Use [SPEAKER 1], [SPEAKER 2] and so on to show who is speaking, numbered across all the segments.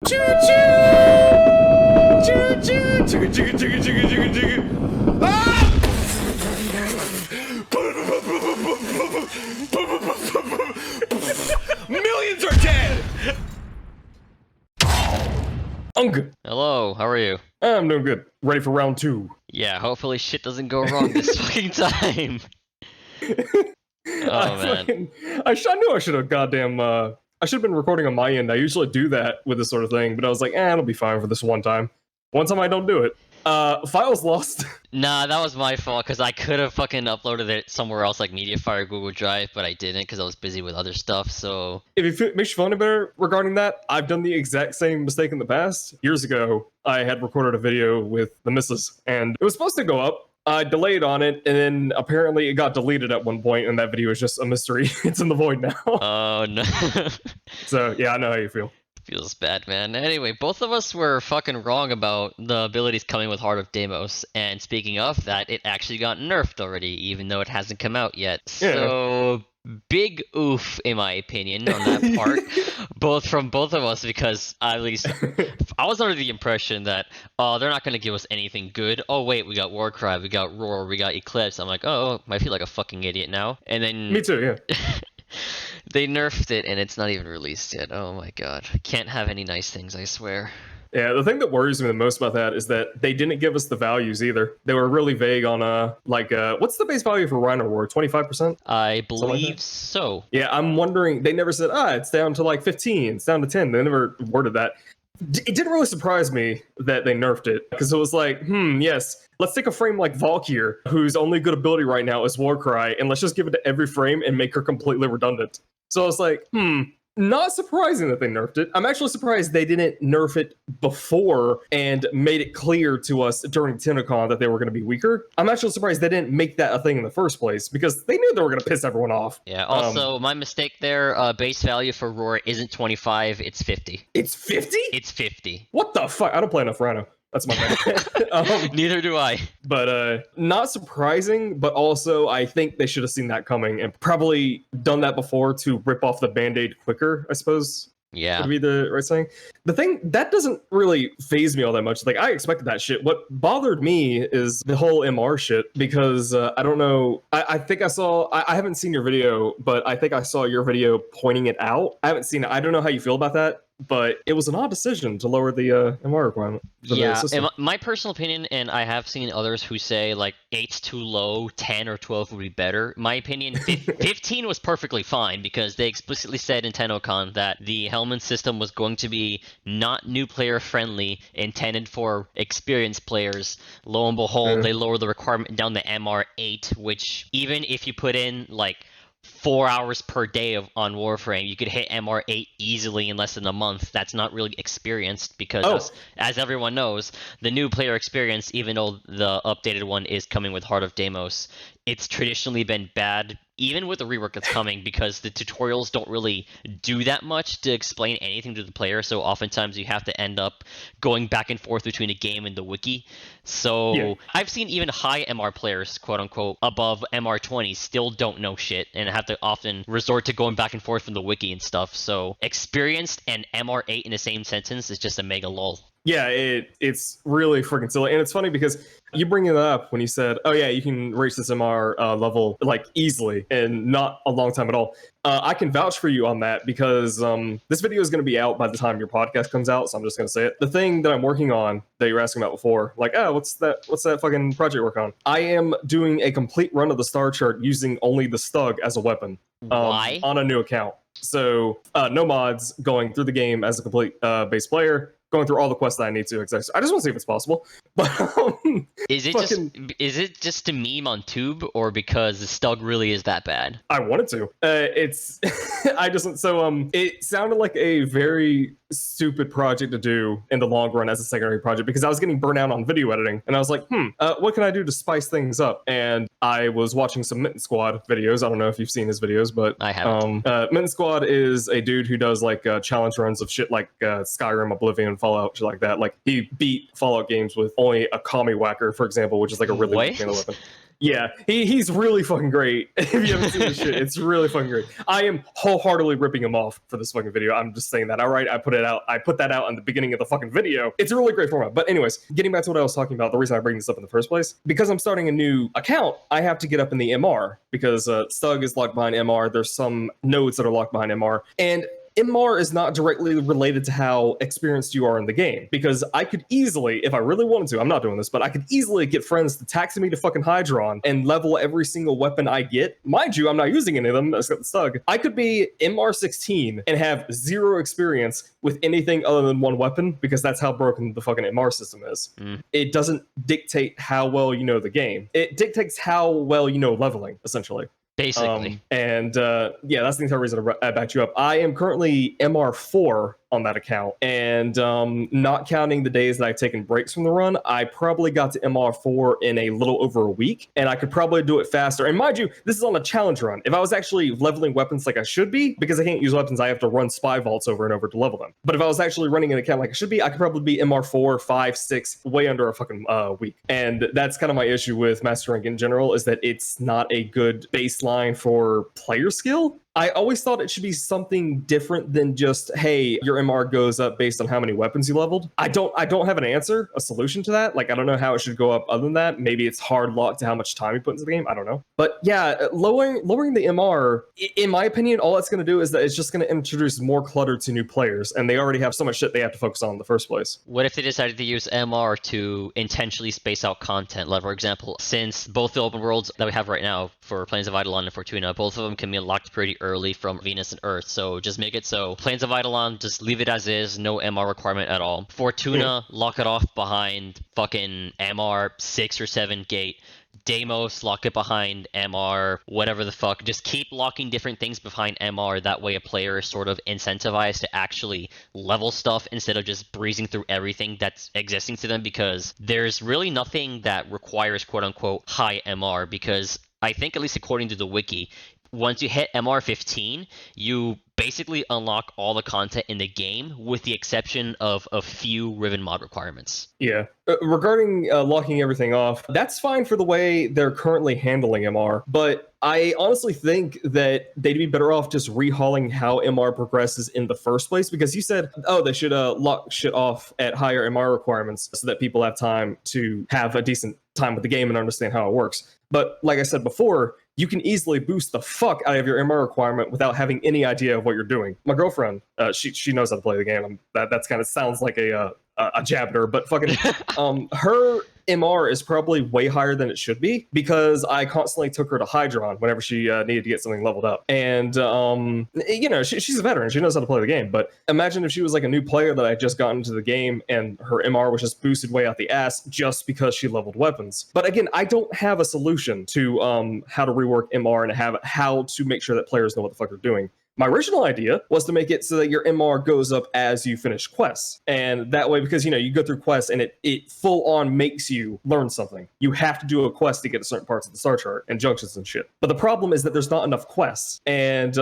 [SPEAKER 1] Choo choo! Choo choo! Chugga chugga chugga chugga chugga chugga! Ah! Millions are dead! I'm good.
[SPEAKER 2] Hello, how are you?
[SPEAKER 1] I'm doing good. Ready for round two.
[SPEAKER 2] Yeah, hopefully shit doesn't go wrong this fucking time. Oh man.
[SPEAKER 1] I knew I should have goddamn. I should have been recording on my end. I usually do that with this sort of thing, but I was like, it'll be fine for this one time. One time I don't do it. Files lost.
[SPEAKER 2] Nah, that was my fault because I could have fucking uploaded it somewhere else like Mediafire or Google Drive, but I didn't because I was busy with other stuff, so...
[SPEAKER 1] If it makes you feel any better regarding that, I've done the exact same mistake in the past. Years ago, I had recorded a video with the missus, and it was supposed to go up. I delayed on it, and then apparently it got deleted at one point, and that video is just a mystery. It's in the void now.
[SPEAKER 2] Oh no.
[SPEAKER 1] So, yeah, I know how you feel.
[SPEAKER 2] Feels bad, man. Anyway, both of us were fucking wrong about the abilities coming with Heart of Deimos, and speaking of that, it actually got nerfed already, even though it hasn't come out yet.
[SPEAKER 1] Yeah.
[SPEAKER 2] So, big oof, in my opinion, on that part. From both of us, because at least I was under the impression that, they're not going to give us anything good. Oh, wait, we got Warcry, we got Roar, we got Eclipse. I'm like, oh, I feel like a fucking idiot now. And then...
[SPEAKER 1] Me too, yeah.
[SPEAKER 2] They nerfed it and it's not even released yet. Oh my god. Can't have any nice things, I swear.
[SPEAKER 1] Yeah, the thing that worries me the most about that is that they didn't give us the values either. They were really vague on, what's the base value for Rhino War? 25%?
[SPEAKER 2] I believe
[SPEAKER 1] like
[SPEAKER 2] so.
[SPEAKER 1] Yeah, I'm wondering, they never said, it's down to like 15, it's down to 10. They never worded that. It didn't really surprise me that they nerfed it, because it was like, yes, let's take a frame like Valkyr, whose only good ability right now is Warcry, and let's just give it to every frame and make her completely redundant. So I was like, not surprising that they nerfed it. I'm actually surprised they didn't nerf it before and made it clear to us during TennoCon that they were going to be weaker. I'm actually surprised they didn't make that a thing in the first place, because they knew they were going to piss everyone off.
[SPEAKER 2] Yeah, also, my mistake there, base value for Roar isn't 25, it's 50.
[SPEAKER 1] It's 50?
[SPEAKER 2] It's 50.
[SPEAKER 1] What the fuck? I don't play enough Rhino. That's my bad.
[SPEAKER 2] Neither do I.
[SPEAKER 1] But not surprising, but also I think they should have seen that coming and probably done that before to rip off the Band-Aid quicker, I suppose.
[SPEAKER 2] Yeah.
[SPEAKER 1] Would be the right saying. The thing that doesn't really phase me all that much. Like, I expected that shit. What bothered me is the whole MR shit, because I don't know. I think I saw. I haven't seen your video, but I think I saw your video pointing it out. I haven't seen it. I don't know how you feel about that, but it was an odd decision to lower the MR requirement.
[SPEAKER 2] Yeah, in my personal opinion, and I have seen others who say like 8's too low, 10 or 12 would be better. My opinion, 15 was perfectly fine, because they explicitly said in TennoCon that the Hellman system was going to be not new player friendly, intended for experienced players. Lo and behold, they lowered the requirement down to MR8, which even if you put in like 4 hours per day on Warframe, you could hit MR8 easily in less than a month. That's not really experienced, because as everyone knows, the new player experience, even though the updated one is coming with Heart of Deimos, it's traditionally been bad, even with the rework that's coming, because the tutorials don't really do that much to explain anything to the player, so oftentimes you have to end up going back and forth between a game and the wiki. So yeah. I've seen even high MR players, quote-unquote, above MR20 still don't know shit, and have to often resort to going back and forth from the wiki and stuff. So experienced and MR8 in the same sentence is just a mega lull.
[SPEAKER 1] Yeah, it's really freaking silly. And it's funny because you bring it up when you said, oh yeah, you can reach this MR level like easily and not a long time at all. I can vouch for you on that, because this video is going to be out by the time your podcast comes out, so I'm just going to say it. The thing that I'm working on that you were asking about before, like, what's that fucking project work on? I am doing a complete run of the star chart using only the Stug as a weapon.
[SPEAKER 2] Why? On
[SPEAKER 1] a new account. So no mods, going through the game as a complete base player, going through all the quests that I need to. I just want to see if it's possible. But
[SPEAKER 2] is it just to meme on Tube, or because the Stug really is that bad?
[SPEAKER 1] I wanted to. It's it sounded like a very stupid project to do in the long run as a secondary project, because I was getting burnt out on video editing, and I was like, what can I do to spice things up? And I was watching some Mitten Squad videos. I don't know if you've seen his videos, but
[SPEAKER 2] I haven't.
[SPEAKER 1] Mitten Squad is a dude who does like challenge runs of shit like Skyrim, Oblivion, Fallout, shit like that. Like, he beat Fallout games with only a Kami Whacker, for example, which is like a really weak weapon. Yeah, he's really fucking great. If you haven't seen this shit, it's really fucking great. I am wholeheartedly ripping him off for this fucking video. I'm just saying that. All right, I put that out in the beginning of the fucking video. It's a really great format. But anyways, getting back to what I was talking about, the reason I bring this up in the first place, because I'm starting a new account, I have to get up in the MR because Stug is locked behind MR. There's some nodes that are locked behind MR, and MR is not directly related to how experienced you are in the game, because I could easily, if I really wanted to, I'm not doing this, but I could easily get friends to taxi me to fucking Hydron and level every single weapon I get. Mind you, I'm not using any of them, except the Stug. I could be MR 16 and have 0 experience with anything other than one weapon, because that's how broken the fucking MR system is. It doesn't dictate how well you know the game. It dictates how well you know leveling, essentially.
[SPEAKER 2] Basically.
[SPEAKER 1] Yeah, that's the entire reason I backed you up. I am currently MR4 on that account, and not counting the days that I've taken breaks from the run, I probably got to MR4 in a little over a week, and I could probably do it faster. And mind you, this is on a challenge run. If I was actually leveling weapons like I should be, because I can't use weapons, I have to run spy vaults over and over to level them. But if I was actually running an account like I should be, I could probably be MR4, 5, 6, way under a fucking week. And that's kind of my issue with Master Rank in general, is that it's not a good baseline for player skill. I always thought it should be something different than just, hey, your MR goes up based on how many weapons you leveled. I don't have an answer, a solution to that. Like, I don't know how it should go up other than that. Maybe it's hard locked to how much time you put into the game. I don't know. But yeah, lowering the MR, in my opinion, all it's going to do is that it's just going to introduce more clutter to new players, and they already have so much shit they have to focus on in the first place.
[SPEAKER 2] What if they decided to use MR to intentionally space out content? Like, for example, since both the open worlds that we have right now for Plains of Eidolon and Fortuna, both of them can be unlocked pretty early from Venus and Earth. So just make it so Plains of Eidolon, just leave it as is, no MR requirement at all. Fortuna, lock it off behind fucking MR 6 or 7 gate. Deimos, lock it behind MR, whatever the fuck. Just keep locking different things behind MR. That way a player is sort of incentivized to actually level stuff instead of just breezing through everything that's existing to them, because there's really nothing that requires quote-unquote high MR, because I think, at least according to the wiki, once you hit MR 15, you basically unlock all the content in the game, with the exception of a few Riven mod requirements.
[SPEAKER 1] Yeah. Regarding locking everything off, that's fine for the way they're currently handling MR, but I honestly think that they'd be better off just rehauling how MR progresses in the first place, because you said, oh, they should lock shit off at higher MR requirements so that people have time to have a decent time with the game and understand how it works. But like I said before, you can easily boost the fuck out of your MR requirement without having any idea of what you're doing. My girlfriend, she knows how to play the game. That's kind of sounds like a jab at her, but fucking her MR is probably way higher than it should be, because I constantly took her to Hydron whenever she needed to get something leveled up. And you know, she's a veteran, she knows how to play the game. But imagine if she was like a new player that had just gotten into the game and her MR was just boosted way out the ass just because she leveled weapons. But again, I don't have a solution to how to rework MR and how to make sure that players know what the fuck they're doing. My original idea was to make it so that your MR goes up as you finish quests. And that way, because, you know, you go through quests and it full on makes you learn something. You have to do a quest to get to certain parts of the star chart and junctions and shit. But the problem is that there's not enough quests. And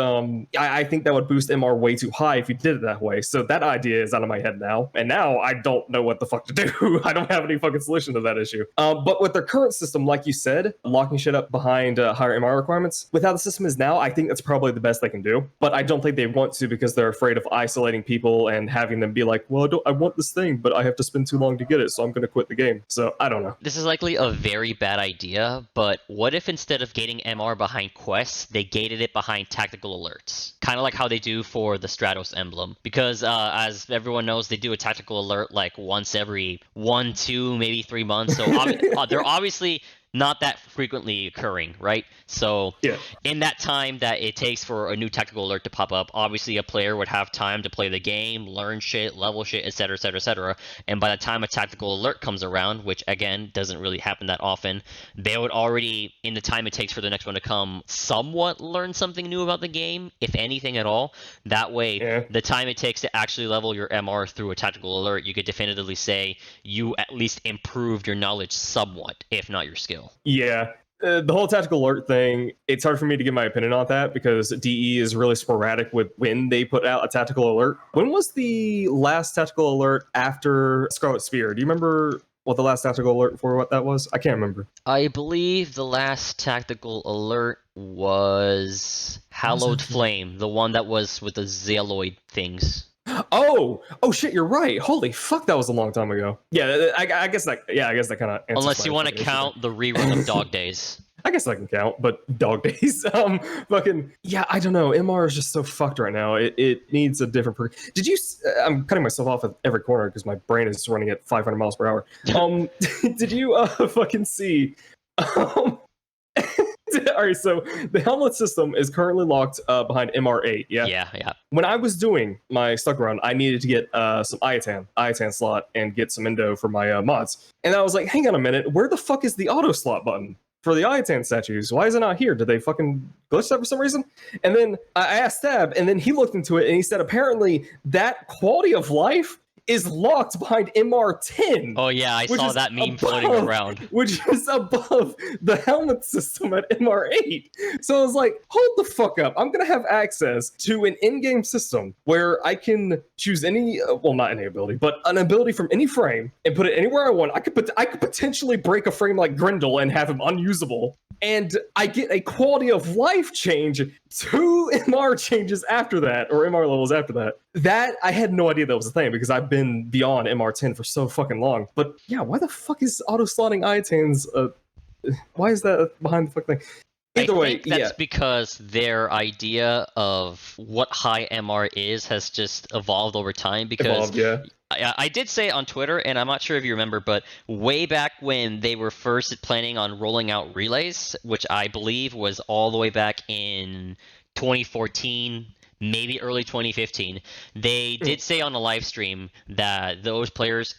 [SPEAKER 1] I think that would boost MR way too high if you did it that way. So that idea is out of my head now. And now I don't know what the fuck to do. I don't have any fucking solution to that issue. But with their current system, like you said, locking shit up behind higher MR requirements, with how the system is now, I think that's probably the best they can do. But I don't think they want to, because they're afraid of isolating people and having them be like, well, I want this thing, but I have to spend too long to get it, so I'm going to quit the game. So I don't know.
[SPEAKER 2] This is likely a very bad idea, but what if instead of gating MR behind quests, they gated it behind tactical alerts? Kind of like how they do for the Stratos emblem. Because as everyone knows, they do a tactical alert like once every 1, 2, maybe 3 months. So they're obviously not that frequently occurring, right? So
[SPEAKER 1] yeah.
[SPEAKER 2] In that time that it takes for a new tactical alert to pop up, obviously a player would have time to play the game, learn shit, level shit, etc., etc., etc. And by the time a tactical alert comes around, which again doesn't really happen that often, they would already, in the time it takes for the next one to come, somewhat learn something new about the game, if anything at all. That way, the time it takes to actually level your MR through a tactical alert, you could definitively say you at least improved your knowledge somewhat, if not your skill.
[SPEAKER 1] Yeah. The whole tactical alert thing, it's hard for me to give my opinion on that, because DE is really sporadic with when they put out a tactical alert. When was the last tactical alert after Scarlet Spear? Do you remember what the last tactical alert for what that was? I can't remember.
[SPEAKER 2] I believe the last tactical alert was Hallowed Flame, the one that was with the Zealoid things.
[SPEAKER 1] Oh shit, you're right. Holy fuck, that was a long time ago. Yeah, I guess that kind of.
[SPEAKER 2] Unless you want to count the rerun of Dog Days.
[SPEAKER 1] I guess I can count, but Dog Days. Fucking yeah. I don't know. MR is just so fucked right now. It needs a different. Did you? I'm cutting myself off at every corner because my brain is running at 500 miles per hour. Did you fucking see? All right, so the helmet system is currently locked behind MR8. Yeah.
[SPEAKER 2] Yeah.
[SPEAKER 1] When I was doing my stuck run, I needed to get some Iatan slot and get some endo for my mods. And I was like, hang on a minute, where the fuck is the auto slot button for the Iatan statues? Why is it not here? Did they fucking glitch that for some reason? And then I asked Stab, and then he looked into it and he said apparently that quality of life is locked behind MR10.
[SPEAKER 2] Oh yeah, I saw that meme floating around.
[SPEAKER 1] Which is above the helmet system at MR8. So I was like, hold the fuck up. I'm going to have access to an in-game system where I can choose any, well, not any ability, but an ability from any frame and put it anywhere I want. I could potentially break a frame like Grendel and have him unusable. And I get a quality of life change, 2 MR changes after that, or MR levels after that. That, I had no idea that was a thing because I've been beyond MR10 for so fucking long. But yeah, why the fuck is auto-slotting Iatans, why is that behind the fucking thing? Either way,
[SPEAKER 2] that's because their idea of what high MR is has just evolved over time. Because I did say on Twitter, and I'm not sure if you remember, but way back when they were first planning on rolling out relays, which I believe was all the way back in 2014, maybe early 2015, they did say on a live stream that those players,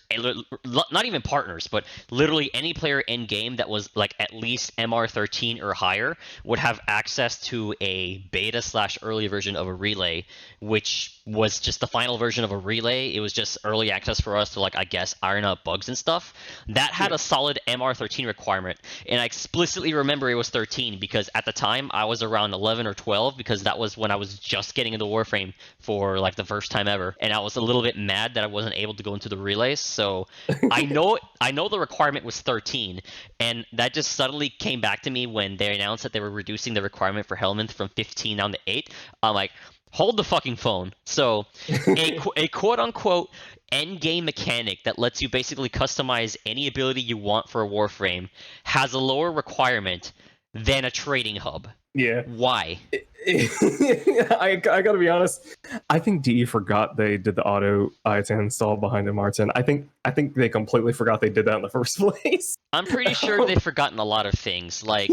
[SPEAKER 2] not even partners, but literally any player in game that was like at least MR13 or higher would have access to a beta/early version of a relay, which was just the final version of a relay. It was just early access for us to, like, I guess, iron out bugs and stuff. That had a solid MR13 requirement, and I explicitly remember it was 13 because at the time I was around 11 or 12 because that was when I was just getting into Warframe for like the first time ever, and I was a little bit mad that I wasn't able to go into the relays. So I know the requirement was 13, and that just suddenly came back to me when they announced that they were reducing the requirement for Helminth from 15 down to 8. I'm like, hold the fucking phone. So a quote-unquote end-game mechanic that lets you basically customize any ability you want for a Warframe has a lower requirement than a trading hub.
[SPEAKER 1] Yeah.
[SPEAKER 2] Why?
[SPEAKER 1] I gotta be honest. I think DE forgot they did the auto Iatan install behind MR10. I think they completely forgot they did that in the first place.
[SPEAKER 2] I'm pretty sure they've forgotten a lot of things, like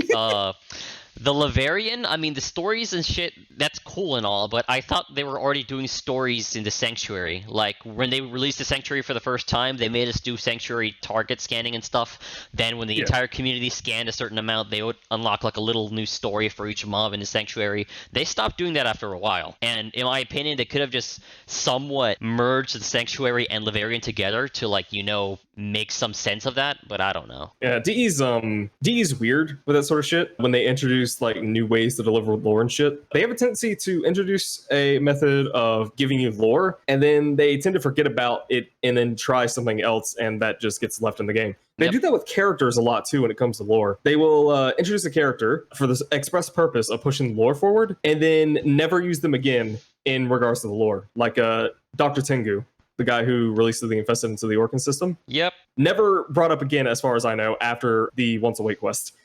[SPEAKER 2] the Laverian. I mean, the stories and shit, that's cool and all, but I thought they were already doing stories in the Sanctuary. Like, when they released the Sanctuary for the first time, they made us do Sanctuary target scanning and stuff. Then when the entire community scanned a certain amount, they would unlock, like, a little new story for each mob in the Sanctuary. They stopped doing that after a while. And in my opinion, they could have just somewhat merged the Sanctuary and Laverian together to, like, you know, make some sense of that, but I don't know.
[SPEAKER 1] Yeah, DE's weird with that sort of shit. When they introduce like new ways to deliver lore and shit, they have a tendency to introduce a method of giving you lore, and then they tend to forget about it and then try something else, and that just gets left in the game. They do that with characters a lot too when it comes to lore. They will introduce a character for the express purpose of pushing lore forward, and then never use them again in regards to the lore. Like Dr. Tengu, the guy who released the Infested into the Orkin system.
[SPEAKER 2] Yep.
[SPEAKER 1] Never brought up again, as far as I know, after the Once a Week quest.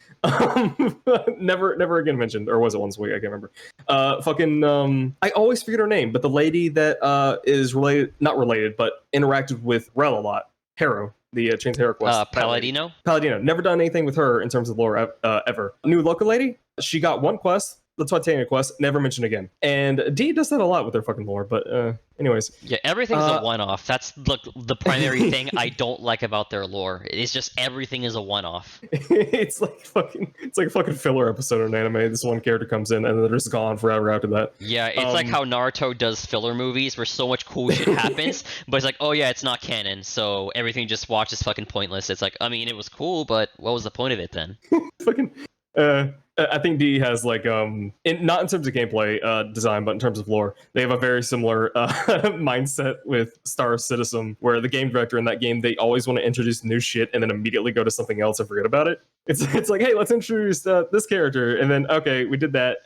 [SPEAKER 1] Never again mentioned, or was it Once a Week? I can't remember. I always forget her name, but the lady that is related, not related, but interacted with Rel a lot. Harrow, the Chains of Harrow quest.
[SPEAKER 2] Palladino?
[SPEAKER 1] Palladino. Never done anything with her in terms of lore ever. New local lady, she got one quest, the Titania quest, never mentioned again. And D does that a lot with their fucking lore, but anyways.
[SPEAKER 2] Yeah, everything's a one-off. That's the primary thing I don't like about their lore. It's just everything is a one-off.
[SPEAKER 1] It's like a fucking filler episode in anime. This one character comes in and they're just gone forever after that.
[SPEAKER 2] Yeah, it's like how Naruto does filler movies where so much cool shit happens, but it's like, oh yeah, it's not canon, so everything you just watch is fucking pointless. It's like, I mean, it was cool, but what was the point of it then?
[SPEAKER 1] Fucking I think D has like not in terms of gameplay design, but in terms of lore, they have a very similar mindset with Star Citizen, where the game director in that game, they always want to introduce new shit and then immediately go to something else and forget about it. It's like, hey, let's introduce this character, and then okay, we did that.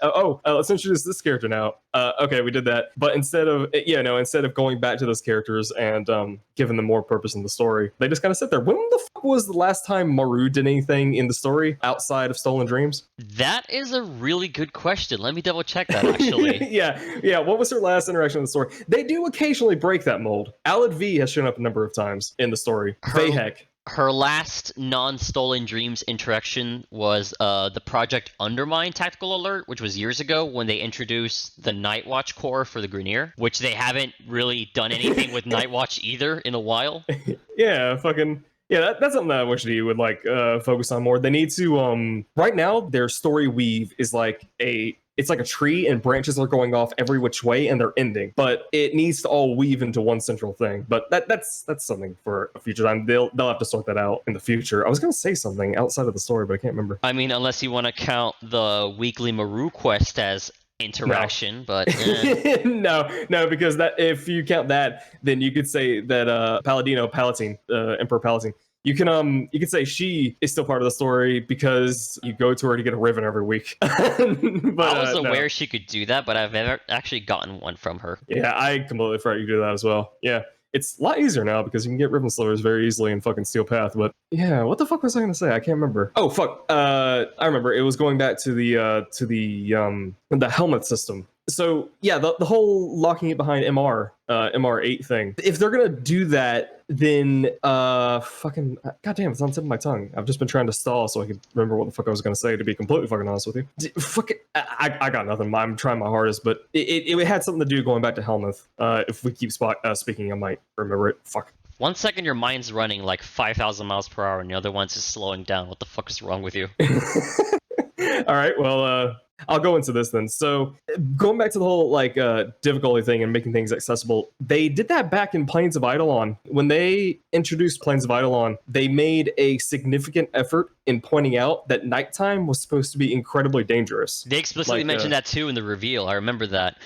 [SPEAKER 1] Let's introduce this character now. Okay, we did that. But instead of going back to those characters and giving them more purpose in the story, they just kind of sit there. When the fuck was the last time Maru did anything in the story outside of Stolen Dreams?
[SPEAKER 2] That is a really good question. Let me double check that actually.
[SPEAKER 1] yeah. What was her last interaction in the story? They do occasionally break that mold. Alad V has shown up a number of times in the story. Vahek.
[SPEAKER 2] Her last non-Stolen Dreams interaction was the Project Undermine Tactical Alert, which was years ago when they introduced the Nightwatch Corps for the Grineer, which they haven't really done anything with Nightwatch either in a while.
[SPEAKER 1] Yeah, fucking... Yeah, that's something that I wish they would like focus on more. They need to right now their story weave is like it's like a tree and branches are going off every which way and they're ending. But it needs to all weave into one central thing. But that's something for a future time. They'll have to sort that out in the future. I was gonna say something outside of the story, but I can't remember.
[SPEAKER 2] I mean, unless you want to count the weekly Maru quest as interaction, but
[SPEAKER 1] no, because that if you count that, then you could say that Emperor Palatine, you could say she is still part of the story because you go to her to get a ribbon every week. But,
[SPEAKER 2] I was aware she could do that, but I've never actually gotten one from her.
[SPEAKER 1] Yeah, I completely forgot you could do that as well. Yeah. It's a lot easier now because you can get ribbon slivers very easily in fucking Steel Path. But yeah, what the fuck was I gonna say? I can't remember. Oh fuck, I remember. It was going back to the helmet system. So yeah, the whole locking it behind MR8 thing. If they're gonna do that, then fucking goddamn, it's on the tip of my tongue. I've just been trying to stall so I could remember what the fuck I was gonna say. To be completely fucking honest with you, I got nothing. I'm trying my hardest, but it had something to do going back to Helmuth. If we keep speaking, I might remember it. Fuck.
[SPEAKER 2] 1 second your mind's running like 5,000 miles per hour, and the other one's just slowing down. What the fuck is wrong with you?
[SPEAKER 1] All right, well, I'll go into this then. So, going back to the whole like difficulty thing and making things accessible, they did that back in Plains of Eidolon. When they introduced Plains of Eidolon, they made a significant effort in pointing out that nighttime was supposed to be incredibly dangerous.
[SPEAKER 2] They explicitly mentioned that too in the reveal. I remember that.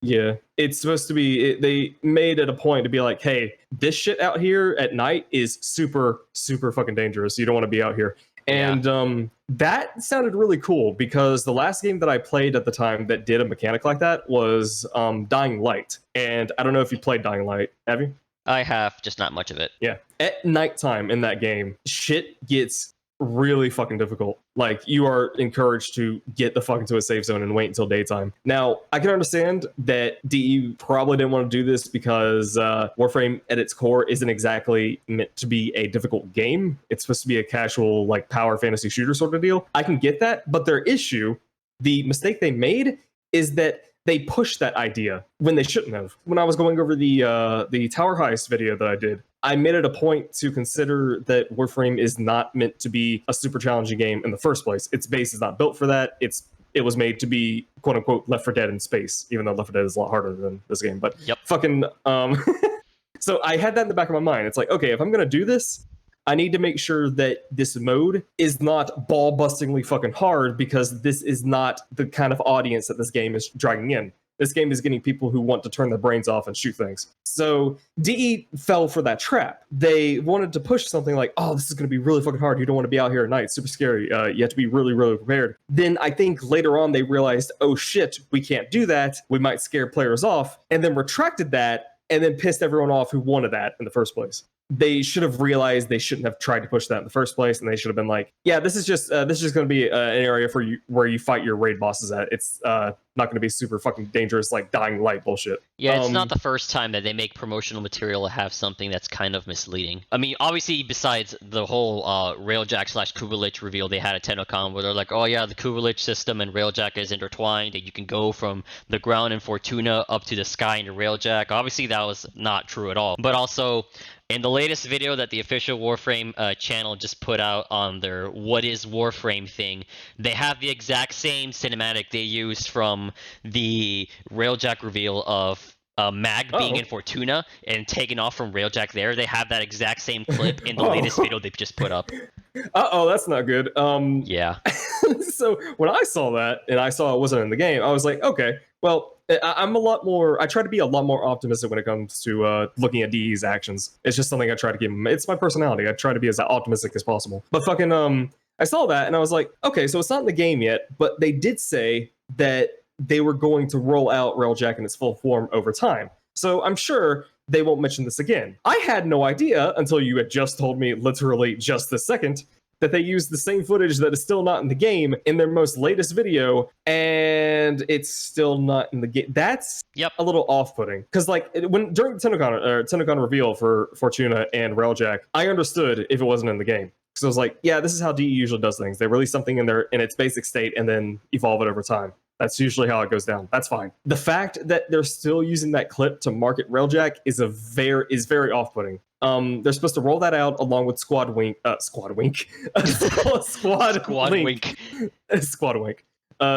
[SPEAKER 1] Yeah, it's supposed to be. They made it a point to be like, "Hey, this shit out here at night is super, super fucking dangerous. You don't want to be out here." And that sounded really cool because the last game that I played at the time that did a mechanic like that was Dying Light. And I don't know if you played Dying Light. Have you?
[SPEAKER 2] I have, just not much of it.
[SPEAKER 1] Yeah. At nighttime in that game, shit gets really fucking difficult. Like, you are encouraged to get the fuck into a safe zone and wait until daytime. Now, I can understand that DE probably didn't want to do this because Warframe at its core isn't exactly meant to be a difficult game. It's supposed to be a casual, like, power fantasy shooter sort of deal. I can get that, but their issue, the mistake they made, is that they pushed that idea when they shouldn't have. When I was going over the Tower Heist video that I did, I made it a point to consider that Warframe is not meant to be a super challenging game in the first place. Its base is not built for that. It was made to be quote unquote Left 4 Dead in space, even though Left 4 Dead is a lot harder than this game. But fucking so I had that in the back of my mind. It's like, okay, if I'm gonna do this, I need to make sure that this mode is not ball-bustingly fucking hard because this is not the kind of audience that this game is dragging in. This game is getting people who want to turn their brains off and shoot things. So DE fell for that trap. They wanted to push something like, oh, this is going to be really fucking hard. You don't want to be out here at night. It's super scary. You have to be really, really prepared. Then I think later on they realized, oh shit, we can't do that. We might scare players off. And then retracted that and then pissed everyone off who wanted that in the first place. They should have realized they shouldn't have tried to push that in the first place, and they should have been like, "Yeah, this is just going to be an area for you where you fight your raid bosses at. It's not going to be super fucking dangerous like Dying Light bullshit."
[SPEAKER 2] Yeah, it's not the first time that they make promotional material have something that's kind of misleading. I mean, obviously, besides the whole Railjack/Kubelich reveal they had at TennoCon, where they're like, "Oh yeah, the Kubelich system and Railjack is intertwined, and you can go from the ground in Fortuna up to the sky in Railjack." Obviously, that was not true at all. But also, in the latest video that the official Warframe channel just put out on their What is Warframe thing, they have the exact same cinematic they used from the Railjack reveal of Mag being in Fortuna and taking off from Railjack there. They have that exact same clip in the latest video they've just put up.
[SPEAKER 1] That's not good.
[SPEAKER 2] Yeah.
[SPEAKER 1] So when I saw that and I saw it wasn't in the game, I was like, okay, well, I'm a lot more. I try to be a lot more optimistic when it comes to looking at DE's actions. It's just something I try to give him. It's my personality. I try to be as optimistic as possible. But fucking I saw that and I was like, okay, so it's not in the game yet, but they did say that they were going to roll out Railjack in its full form over time. So I'm sure they won't mention this again. I had no idea until you had just told me literally just this second that they used the same footage that is still not in the game in their most latest video, and it's still not in the game. That's a little off-putting. Because like when during the TennoCon reveal for Fortuna and Railjack, I understood if it wasn't in the game. So I was like, yeah, this is how DE usually does things. They release something in its basic state and then evolve it over time. That's usually how it goes down. That's fine. The fact that they're still using that clip to market Railjack is very off-putting. They're supposed to roll that out along with Squad Wink, Squad Link,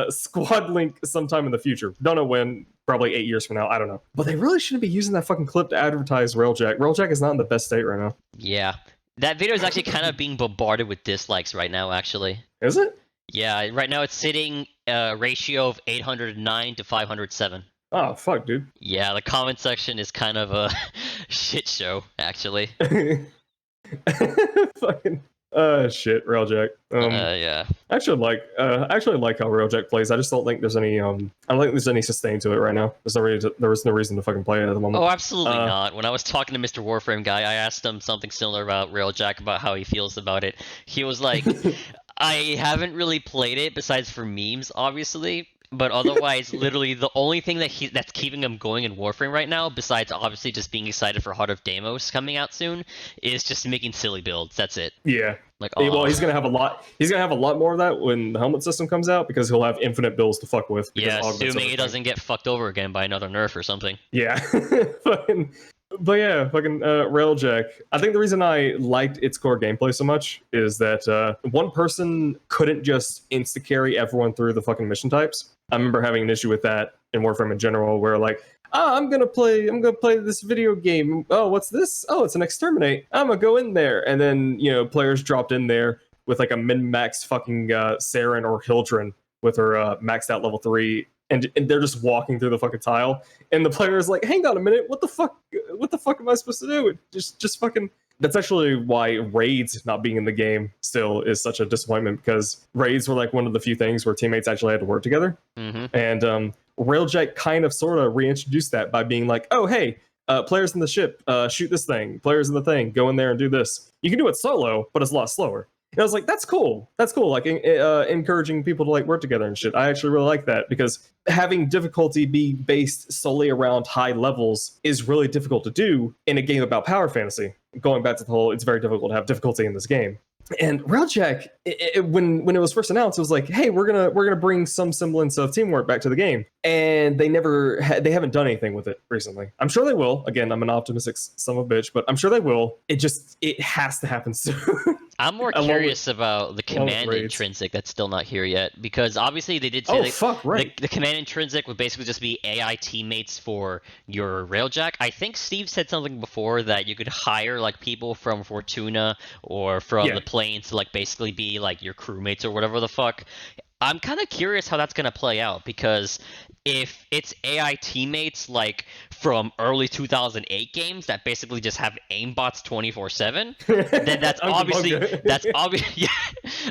[SPEAKER 1] Squad Link sometime in the future. Don't know when, probably 8 years from now. I don't know. But they really shouldn't be using that fucking clip to advertise Railjack. Railjack is not in the best state right now.
[SPEAKER 2] Yeah. That video is actually kind of being bombarded with dislikes right now, actually.
[SPEAKER 1] Is it?
[SPEAKER 2] Yeah, right now it's sitting ratio of 809 to 507.
[SPEAKER 1] Oh, fuck, dude.
[SPEAKER 2] Yeah, the comment section is kind of a shit show, actually.
[SPEAKER 1] Fucking shit, Railjack.
[SPEAKER 2] Yeah.
[SPEAKER 1] I actually like how Railjack plays. I just don't think there's any I don't think there's any sustain to it right now. There's no reason to fucking play it at the moment.
[SPEAKER 2] Oh, absolutely not. When I was talking to Mr. Warframe guy, I asked him something similar about Railjack, about how he feels about it. He was like, I haven't really played it besides for memes, obviously. But otherwise, literally, the only thing that's keeping him going in Warframe right now, besides obviously just being excited for Heart of Deimos coming out soon, is just making silly builds. That's it.
[SPEAKER 1] Yeah.
[SPEAKER 2] Like,
[SPEAKER 1] well, he's gonna have a lot. He's gonna have a lot more of that when the helmet system comes out because he'll have infinite builds to fuck with.
[SPEAKER 2] Yeah, assuming he doesn't get fucked over again by another nerf or something.
[SPEAKER 1] Yeah. But yeah, fucking Railjack. I think the reason I liked its core gameplay so much is that one person couldn't just insta-carry everyone through the fucking mission types. I remember having an issue with that in Warframe in general, where like, I'm gonna play this video game. Oh, what's this? Oh, it's an exterminate. I'm gonna go in there, and then players dropped in there with like a min-max fucking Saren or Hildren with her maxed out level 3. And they're just walking through the fucking tile, and the player is like, "Hang on a minute, what the fuck am I supposed to do?" Just fucking. That's actually why raids not being in the game still is such a disappointment, because raids were like one of the few things where teammates actually had to work together.
[SPEAKER 2] Mm-hmm.
[SPEAKER 1] And Railjack kind of sort of reintroduced that by being like, "Oh hey, players in the ship, shoot this thing. Players in the thing, go in there and do this. You can do it solo, but it's a lot slower." And I was like, that's cool. That's cool. Like encouraging people to like work together and shit. I actually really like that, because having difficulty be based solely around high levels is really difficult to do in a game about power fantasy. Going back to the whole, it's very difficult to have difficulty in this game. And Railjack, when it was first announced, it was like, hey, we're gonna bring some semblance of teamwork back to the game, and they haven't done anything with it recently. I'm sure they will. Again, I'm an optimistic son of a bitch, but I'm sure they will. It has to happen soon.
[SPEAKER 2] I'm more curious about the command intrinsic that's still not here yet, because obviously they did say the command intrinsic would basically just be AI teammates for your Railjack. I think Steve said something before that you could hire like people from Fortuna or from the planes to like basically be like your crewmates or whatever the fuck. I'm kind of curious how that's going to play out, because if it's AI teammates like from early 2008 games that basically just have aimbots 24/7, then that's obviously yeah,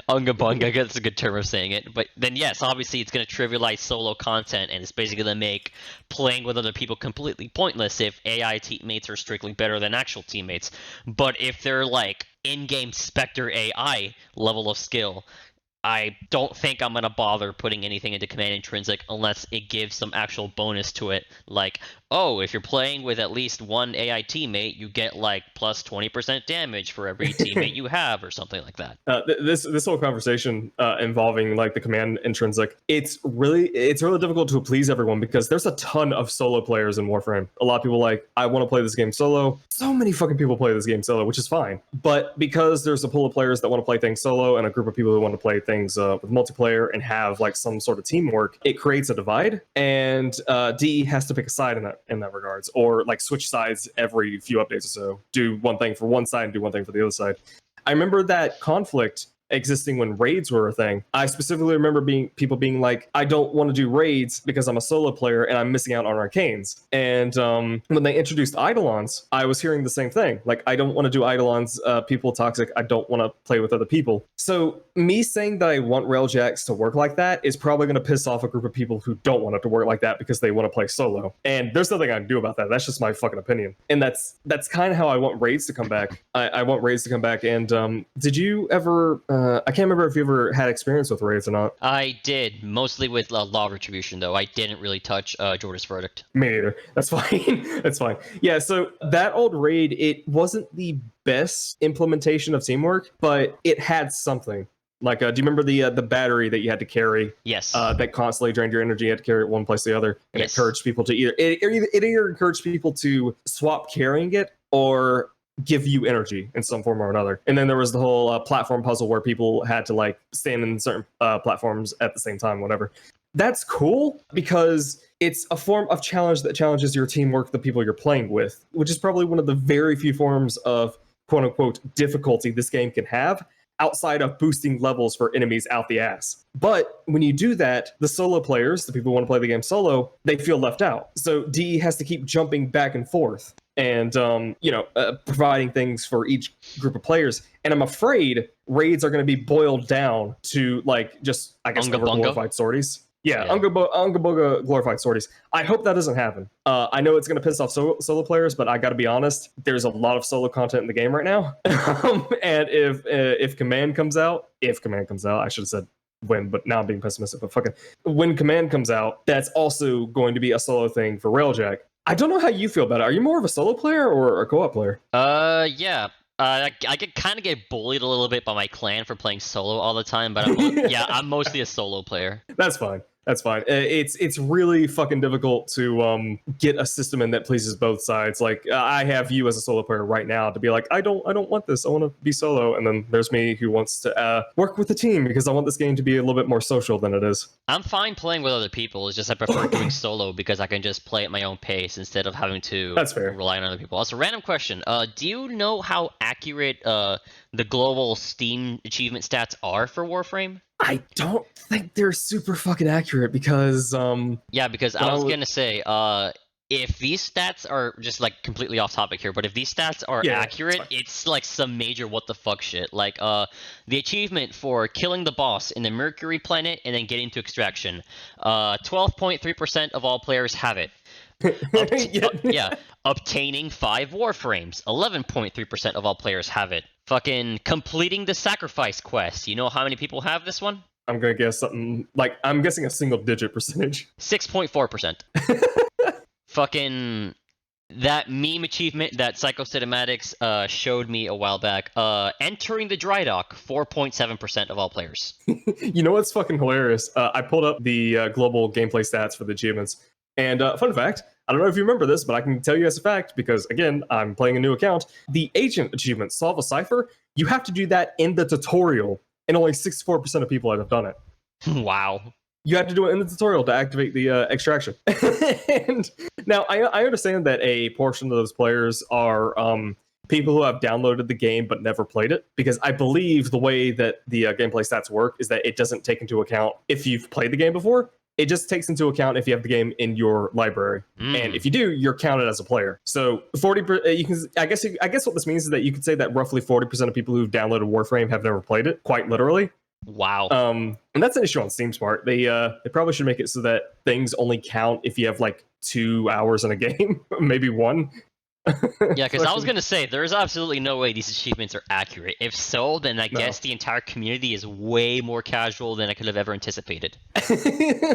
[SPEAKER 2] Unga Bunga, I guess that's a good term of saying it. But then yes, obviously it's going to trivialize solo content, and it's basically going to make playing with other people completely pointless if AI teammates are strictly better than actual teammates. But if they're like in-game Spectre AI level of skill, I don't think I'm going to bother putting anything into command intrinsic unless it gives some actual bonus to it. Like, oh, if you're playing with at least one AI teammate, you get like plus 20% damage for every teammate you have, or something like that.
[SPEAKER 1] This whole conversation involving like the command intrinsic, it's really difficult to please everyone, because there's a ton of solo players in Warframe. A lot of people like, I want to play this game solo. So many fucking people play this game solo, which is fine. But because there's a pool of players that want to play things solo and a group of people who want to play things with multiplayer and have like some sort of teamwork, it creates a divide, and DE has to pick a side in that. in that regards, or like switch sides every few updates or so. Do one thing for one side and do one thing for the other side. I remember that conflict existing when raids were a thing. I specifically remember people being like, I don't want to do raids because I'm a solo player and I'm missing out on arcanes. And when they introduced Eidolons, I was hearing the same thing. Like, I don't want to do Eidolons, people toxic, I don't want to play with other people. So me saying that I want Railjax to work like that is probably going to piss off a group of people who don't want it to work like that because they want to play solo. And there's nothing I can do about that. That's just my fucking opinion. And that's kind of how I want raids to come back. I want raids to come back. And did you ever... I can't remember if you ever had experience with raids or not.
[SPEAKER 2] I did, mostly with Law of Retribution, though. I didn't really touch Jorda's Verdict.
[SPEAKER 1] Me neither. That's fine. That's fine. Yeah, so that old raid, it wasn't the best implementation of teamwork, but it had something. Like, do you remember the battery that you had to carry?
[SPEAKER 2] Yes.
[SPEAKER 1] That constantly drained your energy. You had to carry it one place to the other, and
[SPEAKER 2] Yes.
[SPEAKER 1] it encouraged people to either encouraged people to swap carrying it or give you energy in some form or another. And then there was the whole platform puzzle where people had to like stand in certain platforms at the same time, whatever. That's cool because it's a form of challenge that challenges your teamwork, the people you're playing with, which is probably one of the very few forms of quote unquote difficulty this game can have outside of boosting levels for enemies out the ass. But when you do that, the solo players, the people who want to play the game solo, they feel left out. So DE has to keep jumping back and forth and providing things for each group of players. And I'm afraid raids are going to be boiled down to like just, I guess, glorified sorties. Yeah. Unga Bunga glorified sorties. I hope that doesn't happen. I know it's going to piss off solo players, but I got to be honest, there's a lot of solo content in the game right now. And if Command comes out, I should have said when, but now I'm being pessimistic, but fucking when Command comes out, that's also going to be a solo thing for Railjack. I don't know how you feel about it. Are you more of a solo player or a co-op player?
[SPEAKER 2] Yeah. I could kind of get bullied a little bit by my clan for playing solo all the time, but I'm mostly a solo player.
[SPEAKER 1] That's fine. That's fine. It's really fucking difficult to get a system in that pleases both sides. Like I have you as a solo player right now to be like, I don't want this. I want to be solo. And then there's me who wants to work with the team because I want this game to be a little bit more social than it is.
[SPEAKER 2] I'm fine playing with other people. It's just I prefer doing solo because I can just play at my own pace instead of having to rely on other people. Also, random question. Do you know how accurate the global Steam achievement stats are for Warframe?
[SPEAKER 1] I don't think they're super fucking accurate because
[SPEAKER 2] yeah, because I was gonna say if these stats are just like completely off topic here, but if these stats are accurate, it's like some major what the fuck shit. Like the achievement for killing the boss in the Mercury planet and then getting to extraction, 12.3% of all players have it. Obtaining 5 warframes, 11.3% of all players have it. Fucking completing the sacrifice quest. You know how many people have this one?
[SPEAKER 1] I'm gonna guess something like I'm guessing a single digit percentage.
[SPEAKER 2] 6.4%. Fucking that meme achievement that Psycho Cinematics showed me a while back. Entering the dry dock, 4.7% of all players.
[SPEAKER 1] You know what's fucking hilarious? I pulled up the global gameplay stats for the achievements. And fun fact, I don't know if you remember this, but I can tell you as a fact, because again, I'm playing a new account. The agent achievement, solve a cipher, you have to do that in the tutorial, and only 64% of people have done it.
[SPEAKER 2] Wow.
[SPEAKER 1] You have to do it in the tutorial to activate the extraction. And now, I understand that a portion of those players are people who have downloaded the game but never played it, because I believe the way that the gameplay stats work is that it doesn't take into account if you've played the game before. It just takes into account if you have the game in your library, and if you do, you're counted as a player. So 40%. You can. I guess what this means is that you could say that roughly 40% of people who've downloaded Warframe have never played it. Quite literally.
[SPEAKER 2] Wow.
[SPEAKER 1] And that's an issue on Steam Smart. They probably should make it so that things only count if you have like 2 hours in a game, maybe 1.
[SPEAKER 2] Yeah, because I was going to say, there's absolutely no way these achievements are accurate. If so, then I guess the entire community is way more casual than I could have ever anticipated.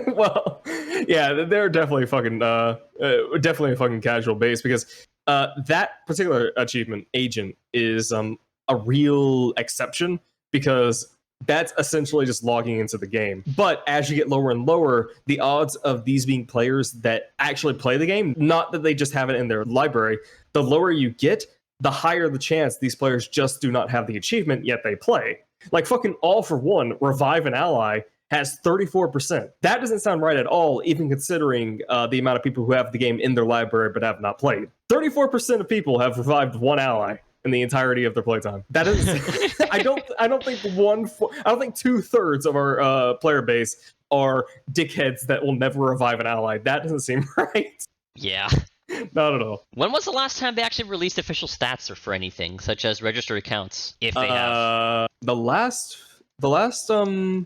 [SPEAKER 1] Well, yeah, they're definitely fucking, definitely a fucking casual base, because that particular achievement, Agent, is a real exception, because that's essentially just logging into the game. But as you get lower and lower, the odds of these being players that actually play the game, not that they just have it in their library, the lower you get, the higher the chance these players just do not have the achievement, yet they play. Like fucking All for One, revive an ally, has 34%. That doesn't sound right at all, even considering the amount of people who have the game in their library but have not played. 34% of people have revived one ally in the entirety of their playtime. That is, I don't think 2/3 of our player base are dickheads that will never revive an ally. That doesn't seem right.
[SPEAKER 2] Yeah.
[SPEAKER 1] Not at all.
[SPEAKER 2] When was the last time they actually released official stats or for anything, such as registered accounts, if they have?
[SPEAKER 1] The last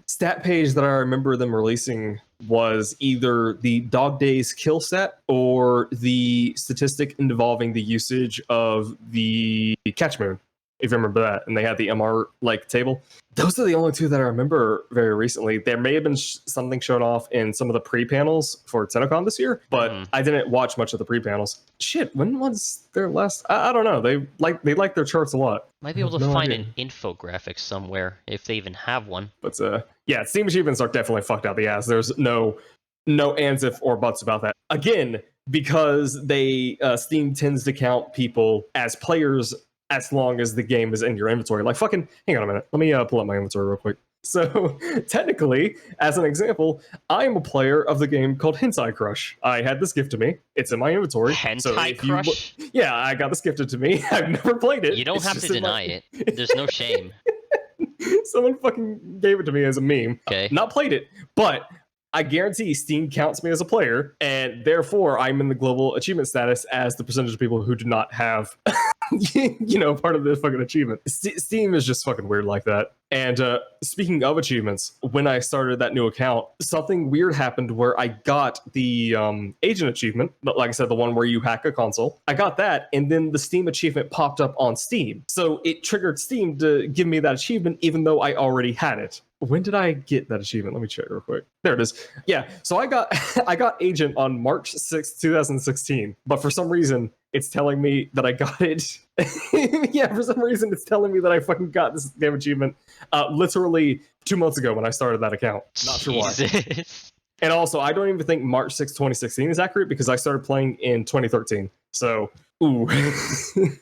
[SPEAKER 1] stat page that I remember them releasing was either the Dog Days kill stat or the statistic involving the usage of the Catch Moon, if you remember that. And they had the MR like table. Those are the only two that I remember very recently. There may have been something shown off in some of the pre-panels for TennoCon this year, but I didn't watch much of the pre-panels. Shit, when was their last? I don't know. They like their charts a lot.
[SPEAKER 2] Might be able to find an infographic somewhere if they even have one.
[SPEAKER 1] But yeah, Steam achievements are definitely fucked out the ass. There's no ands, if, or buts about that. Again, because they Steam tends to count people as players as long as the game is in your inventory. Like, fucking, hang on a minute. Let me pull up my inventory real quick. So, technically, as an example, I am a player of the game called Hentai Crush. I had this gifted to me. It's in my inventory.
[SPEAKER 2] Hentai Crush?
[SPEAKER 1] Yeah, I got this gifted to me. I've never played it.
[SPEAKER 2] You don't have to deny it. There's no shame.
[SPEAKER 1] Someone fucking gave it to me as a meme.
[SPEAKER 2] Okay.
[SPEAKER 1] Not played it, but I guarantee Steam counts me as a player, and therefore I'm in the global achievement status as the percentage of people who do not have, part of the fucking achievement. Steam is just fucking weird like that. And speaking of achievements, when I started that new account, something weird happened where I got the agent achievement, but like I said, the one where you hack a console. I got that, and then the Steam achievement popped up on Steam. So it triggered Steam to give me that achievement, even though I already had it. When did I get that achievement? Let me check real quick. There it is. Yeah, so I got Agent on March 6th, 2016, but for some reason, it's telling me that I got it. Yeah, for some reason, it's telling me that I fucking got this damn achievement literally 2 months ago when I started that account. Not sure why. And also, I don't even think March 6th, 2016 is accurate because I started playing in 2013. So, ooh.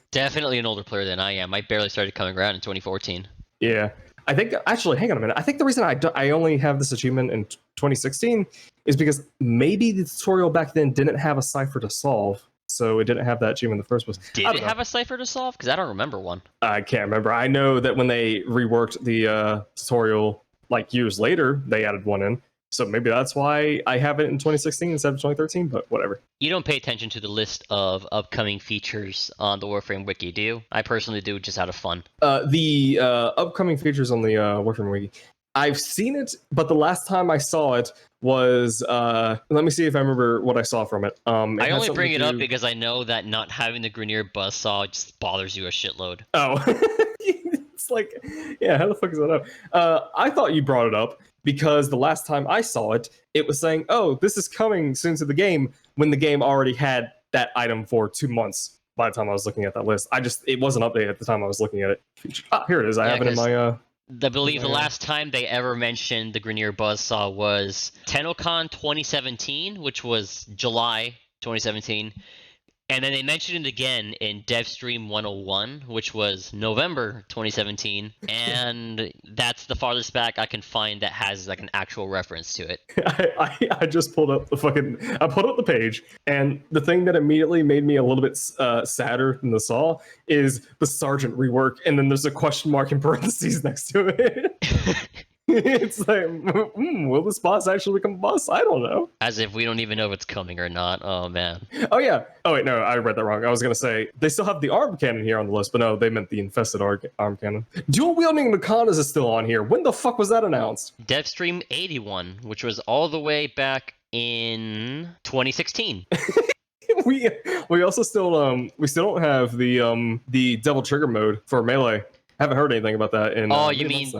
[SPEAKER 2] Definitely an older player than I am. I barely started coming around in 2014.
[SPEAKER 1] Yeah. I think, actually, hang on a minute. I think the reason I only have this achievement in 2016 is because maybe the tutorial back then didn't have a cipher to solve, so it didn't have that achievement in the first place.
[SPEAKER 2] Did it have a cipher to solve? Because I don't remember one.
[SPEAKER 1] I can't remember. I know that when they reworked the tutorial, like years later, they added one in. So maybe that's why I have it in 2016 instead of 2013, but whatever.
[SPEAKER 2] You don't pay attention to the list of upcoming features on the Warframe Wiki, do you? I personally do, just out of fun.
[SPEAKER 1] The upcoming features on the Warframe Wiki, I've seen it, but the last time I saw it was, let me see if I remember what I saw from it.
[SPEAKER 2] I only bring it up because I know that not having the Grineer buzzsaw just bothers you a shitload.
[SPEAKER 1] Oh, it's like, yeah, how the fuck is that up? I thought you brought it up because the last time I saw it, it was saying, oh, this is coming soon to the game, when the game already had that item for 2 months by the time I was looking at that list. It wasn't updated at the time I was looking at it. Ah, here it is. I have it in my... I
[SPEAKER 2] believe the last time they ever mentioned the Grineer buzzsaw was TennoCon 2017, which was July 2017. And then they mentioned it again in DevStream 101, which was November 2017, and that's the farthest back I can find that has like an actual reference to it.
[SPEAKER 1] I just pulled up the page, and the thing that immediately made me a little bit sadder than the saw is the Sergeant rework, and then there's a question mark in parentheses next to it. It's like, will this boss actually become a boss? I don't know.
[SPEAKER 2] As if we don't even know if it's coming or not. Oh, man.
[SPEAKER 1] Oh, yeah. Oh, wait, no, I read that wrong. I was going to say, they still have the arm cannon here on the list, but no, they meant the infested arm cannon. Dual-wielding Makanas is still on here. When the fuck was that announced?
[SPEAKER 2] DevStream 81, which was all the way back in 2016.
[SPEAKER 1] we also still don't have the double trigger mode for melee. Haven't heard anything about that in
[SPEAKER 2] you mean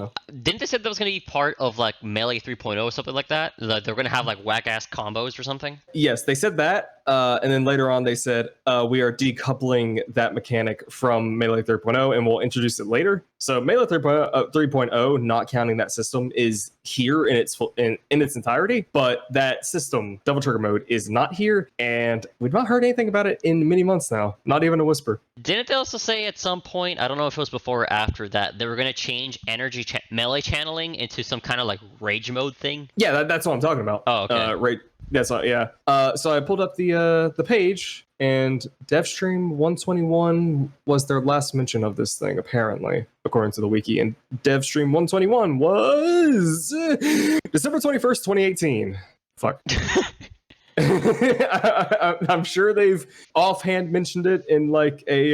[SPEAKER 2] didn't they say that was going to be part of like Melee 3.0 or something like that? Like they're going to have like whack ass combos or something?
[SPEAKER 1] Yes, they said that, And then later on, they said, we are decoupling that mechanic from Melee 3.0 and we'll introduce it later. So Melee 3.0, not counting that system, is here in its entirety, but that system, Double Trigger Mode, is not here, and we've not heard anything about it in many months now. Not even a whisper.
[SPEAKER 2] Didn't they also say at some point, I don't know if it was before or after, that they were going to change energy melee channeling into some kind of like rage mode thing?
[SPEAKER 1] Yeah, that's what I'm talking about.
[SPEAKER 2] Oh, okay.
[SPEAKER 1] Right. That's not, yeah. So I pulled up the page, and DevStream 121 was their last mention of this thing, apparently, according to the wiki. And DevStream 121 was December 21st, 2018. Fuck. I'm sure they've offhand mentioned it in like a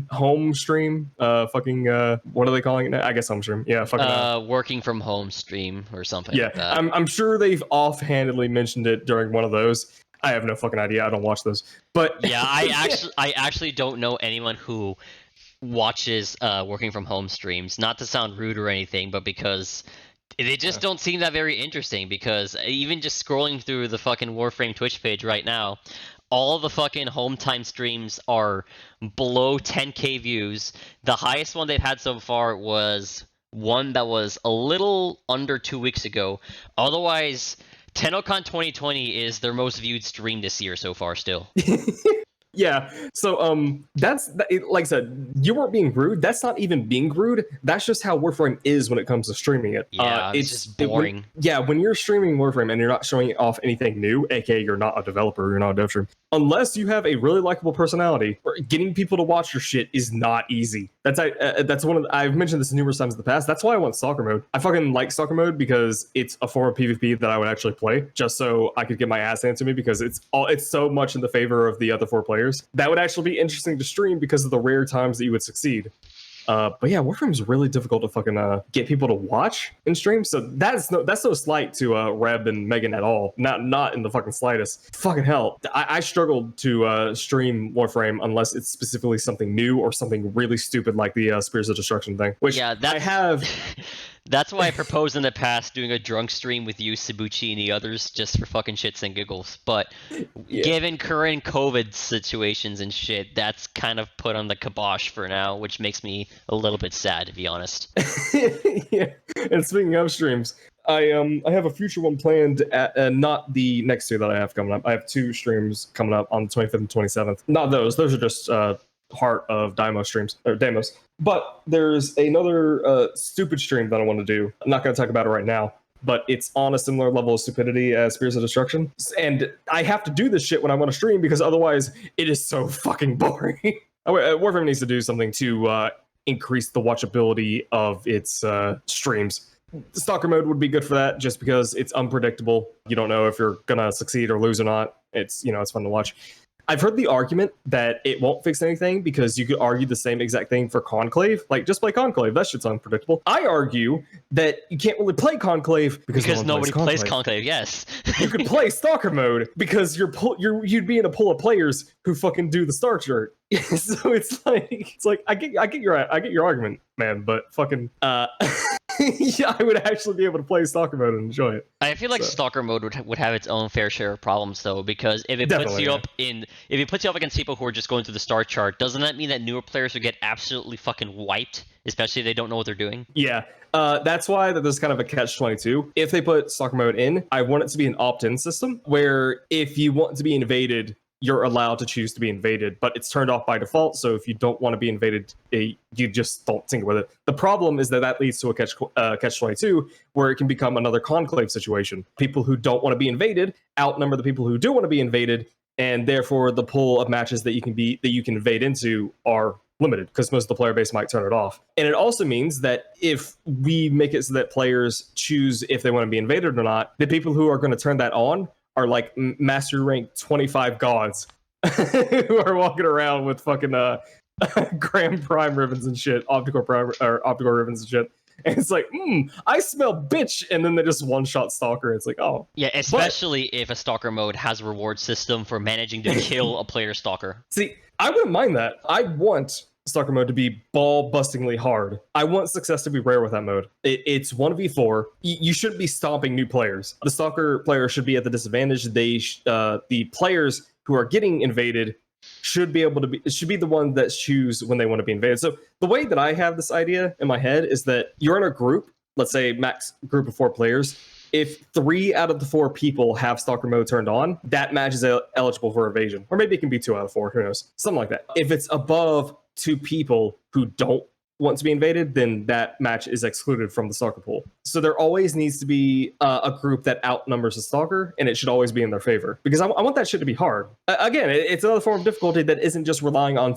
[SPEAKER 1] home stream. What are they calling it now? I guess home stream. Yeah, fucking
[SPEAKER 2] working from home stream or something.
[SPEAKER 1] Yeah,
[SPEAKER 2] like that.
[SPEAKER 1] I'm sure they've offhandedly mentioned it during one of those. I have no fucking idea. I don't watch those. But
[SPEAKER 2] yeah, I actually don't know anyone who watches working from home streams. Not to sound rude or anything, but because they just don't seem that very interesting, because even just scrolling through the fucking Warframe Twitch page right now, all the fucking home time streams are below 10k views. The highest one they've had so far was one that was a little under 2 weeks ago. Otherwise, TennoCon 2020 is their most viewed stream this year so far still.
[SPEAKER 1] Yeah, so like I said, you weren't being rude. That's not even being rude. That's just how Warframe is when it comes to streaming it.
[SPEAKER 2] Yeah, it's just boring.
[SPEAKER 1] When you're streaming Warframe and you're not showing off anything new, aka you're not a developer, you're not a dev stream, unless you have a really likable personality, getting people to watch your shit is not easy. That's one of I've mentioned this numerous times in the past. That's why I want Stalker Mode. I fucking like Stalker Mode because it's a form of PvP that I would actually play, just so I could get my ass handed to me, because it's so much in the favor of the other four players. That would actually be interesting to stream because of the rare times that you would succeed. But yeah, Warframe is really difficult to fucking get people to watch in stream. So that's no slight to Reb and Megan at all. Not in the fucking slightest. Fucking hell, I struggled to stream Warframe unless it's specifically something new or something really stupid like the Spears of Destruction thing. Which
[SPEAKER 2] yeah,
[SPEAKER 1] I have.
[SPEAKER 2] That's why I proposed in the past doing a drunk stream with you, Sabuchi, and the others, just for fucking shits and giggles. But given current COVID situations and shit, that's kind of put on the kibosh for now, which makes me a little bit sad, to be honest.
[SPEAKER 1] Yeah. And speaking of streams, I have a future one planned at not the next two that I have coming up. I have two streams coming up on the 25th and 27th. Not those. Those are just Heart of Deimos streams or Deimos. But there's another stupid stream that I want to do. I'm not going to talk about it right now, but it's on a similar level of stupidity as Spears of Destruction. And I have to do this shit when I want to stream, because otherwise it is so fucking boring. Warframe needs to do something to increase the watchability of its streams. Stalker Mode would be good for that, just because it's unpredictable. You don't know if you're going to succeed or lose or not. It's fun to watch. I've heard the argument that it won't fix anything because you could argue the same exact thing for Conclave. Like, just play Conclave. That shit's unpredictable. I argue that you can't really play Conclave because
[SPEAKER 2] nobody plays Conclave. Yes.
[SPEAKER 1] You could play Stalker Mode because you'd be in a pool of players who fucking do the star chart. So it's like I get your argument, man, but fucking yeah, I would actually be able to play Stalker Mode and enjoy it.
[SPEAKER 2] I feel like Stalker Mode would have its own fair share of problems, though, because if it puts you up against people who are just going through the star chart, doesn't that mean that newer players would get absolutely fucking wiped, especially if they don't know what they're doing?
[SPEAKER 1] Yeah, that's why there's kind of a catch-22. If they put Stalker Mode in, I want it to be an opt-in system where if you want to be invaded, you're allowed to choose to be invaded, but it's turned off by default. So if you don't want to be invaded, you just don't tinker with it. The problem is that leads to a catch-22, where it can become another Conclave situation. People who don't want to be invaded outnumber the people who do want to be invaded, and therefore the pool of matches that you can invade into are limited, because most of the player base might turn it off. And it also means that if we make it so that players choose if they want to be invaded or not, the people who are going to turn that on are like master rank 25 gods who are walking around with fucking Grand Prime ribbons and shit, optical ribbons and shit. And it's like, I smell bitch, and then they just one-shot Stalker. It's like, oh.
[SPEAKER 2] Yeah, especially if a Stalker Mode has a reward system for managing to kill a player Stalker.
[SPEAKER 1] See, I wouldn't mind that. I want Stalker Mode to be ball-bustingly hard. I want success to be rare with that mode. It's 1v4. You shouldn't be stomping new players. The Stalker player should be at the disadvantage. The players who are getting invaded should be able to be should be the one that choose when they want to be invaded. So the way that I have this idea in my head is that you're in a group, let's say max group of 4 players. If 3 out of the 4 people have stalker mode turned on, that match is eligible for evasion. Or maybe it can be 2 out of 4, who knows? Something like that. If it's above 2 people who don't want to be invaded, then that match is excluded from the stalker pool. So there always needs to be a group that outnumbers the stalker, and it should always be in their favor. Because I want that shit to be hard. Again, it's another form of difficulty that isn't just relying on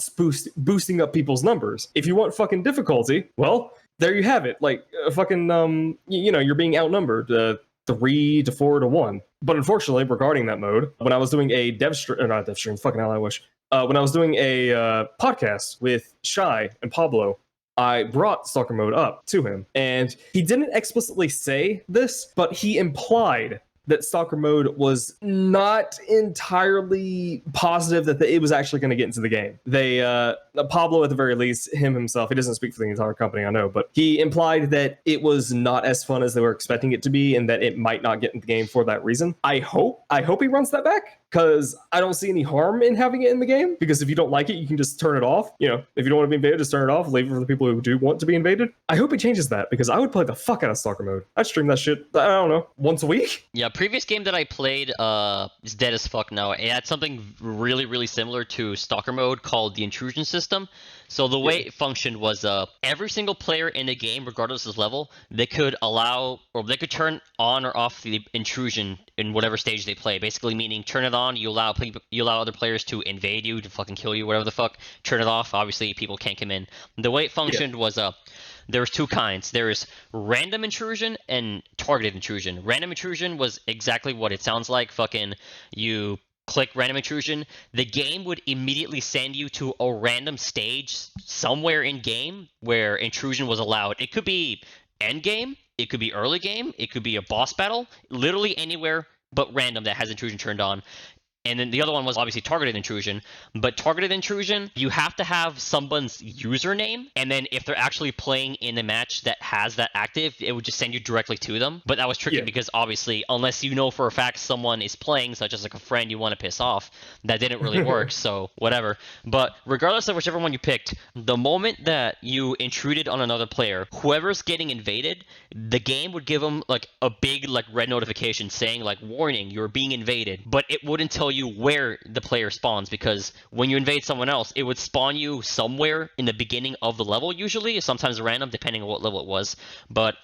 [SPEAKER 1] boosting up people's numbers. If you want fucking difficulty, well, there you have it. Like, fucking, you're being outnumbered 3 to 4 to 1. But unfortunately, regarding that mode, when I was doing a not dev stream, fucking hell, I wish. When I was doing a podcast with Shy and Pablo, I brought stalker mode up to him, and he didn't explicitly say this, but he implied that stalker mode was not entirely positive that it was actually going to get into the game. They, Pablo at the very least, himself, he doesn't speak for the entire company, I know, but he implied that it was not as fun as they were expecting it to be, and that it might not get into the game for that reason. I hope he runs that back, because I don't see any harm in having it in the game, because if you don't like it, you can just turn it off. If you don't want to be invaded, just turn it off, leave it for the people who do want to be invaded. I hope he changes that, because I would play the fuck out of stalker mode. I'd stream that shit, I don't know, once a week?
[SPEAKER 2] Yeah, previous game that I played is dead as fuck now. It had something really, really similar to stalker mode called the intrusion system. So the way it functioned was every single player in the game, regardless of level, they could allow, or they could turn on or off the intrusion in whatever stage they play. Basically meaning turn it on, you allow other players to invade you, to fucking kill you, whatever the fuck. Turn it off, obviously people can't come in. The way it functioned was there's 2 kinds. There's random intrusion and targeted intrusion. Random intrusion was exactly what it sounds like. Fucking you click random intrusion, the game would immediately send you to a random stage somewhere in game where intrusion was allowed. It could be end game, it could be early game, it could be a boss battle, literally anywhere but random that has intrusion turned on. And then the other one was obviously targeted intrusion. But targeted intrusion, you have to have someone's username. And then if they're actually playing in a match that has that active, it would just send you directly to them. But that was tricky because obviously, unless you know for a fact someone is playing, such as like a friend you want to piss off, that didn't really work. So whatever. But regardless of whichever one you picked, the moment that you intruded on another player, whoever's getting invaded, the game would give them like a big like red notification saying like, warning, you're being invaded. But it wouldn't tell you where the player spawns, because when you invade someone else, it would spawn you somewhere in the beginning of the level usually, sometimes random depending on what level it was. But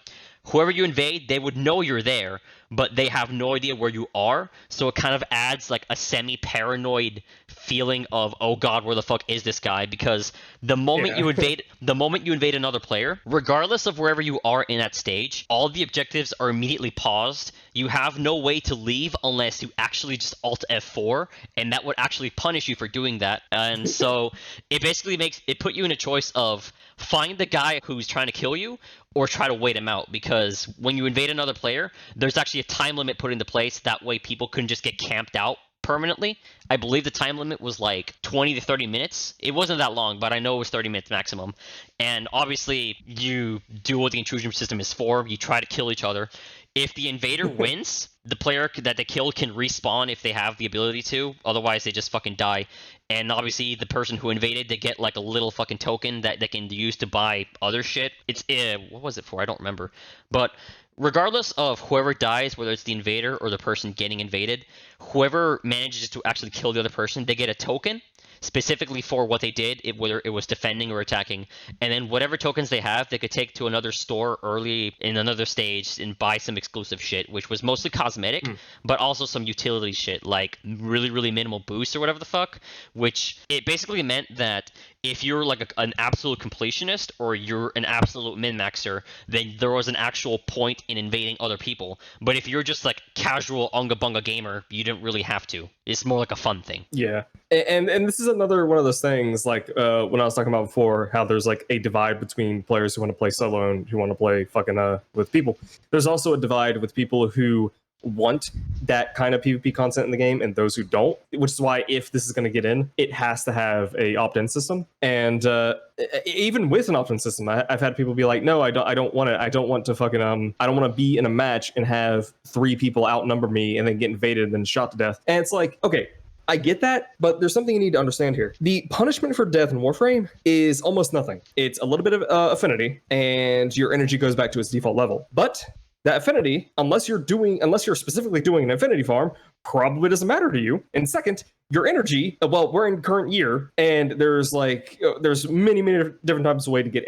[SPEAKER 2] whoever you invade, they would know you're there, but they have no idea where you are. So it kind of adds like a semi-paranoid feeling of, oh god, where the fuck is this guy? Because the moment you invade another player, regardless of wherever you are in that stage, all the objectives are immediately paused. You have no way to leave unless you actually just Alt F4, and that would actually punish you for doing that. And so it basically put you in a choice of find the guy who's trying to kill you, or try to wait him out, because when you invade another player, there's actually a time limit put into place. That way people couldn't just get camped out permanently. I believe the time limit was like 20 to 30 minutes. It wasn't that long, but I know it was 30 minutes maximum. And obviously you do what the intrusion system is for. You try to kill each other. If the invader wins, the player that they killed can respawn if they have the ability to. Otherwise, they just fucking die. And obviously, the person who invaded, they get like a little fucking token that they can use to buy other shit. It's what was it for? I don't remember. But regardless of whoever dies, whether it's the invader or the person getting invaded, whoever manages to actually kill the other person, they get a token specifically for what they did, whether it was defending or attacking. And then whatever tokens they have, they could take to another store early in another stage and buy some exclusive shit, which was mostly cosmetic, but also some utility shit, like really, really minimal boosts or whatever the fuck, which it basically meant that if you're like an absolute completionist or you're an absolute min-maxer, then there was an actual point in invading other people. But if you're just like casual unga bunga gamer, you didn't really have to. It's more like a fun thing.
[SPEAKER 1] Yeah. And this is another one of those things, like when I was talking about before, how there's like a divide between players who want to play solo and who want to play fucking with people. There's also a divide with people who want that kind of PvP content in the game and those who don't, which is why if this is going to get in, it has to have a opt-in system. And even with an opt-in system, I've had people be like, no, I don't want it. I don't want to fucking I don't want to be in a match and have 3 people outnumber me and then get invaded and then shot to death. And it's like, okay, I get that, but there's something you need to understand here. The punishment for death in Warframe is almost nothing. It's a little bit of affinity, and your energy goes back to its default level. But that affinity, unless you're specifically doing an affinity farm, probably doesn't matter to you. And second, your energy, well, we're in current year, and there's many different types of way to get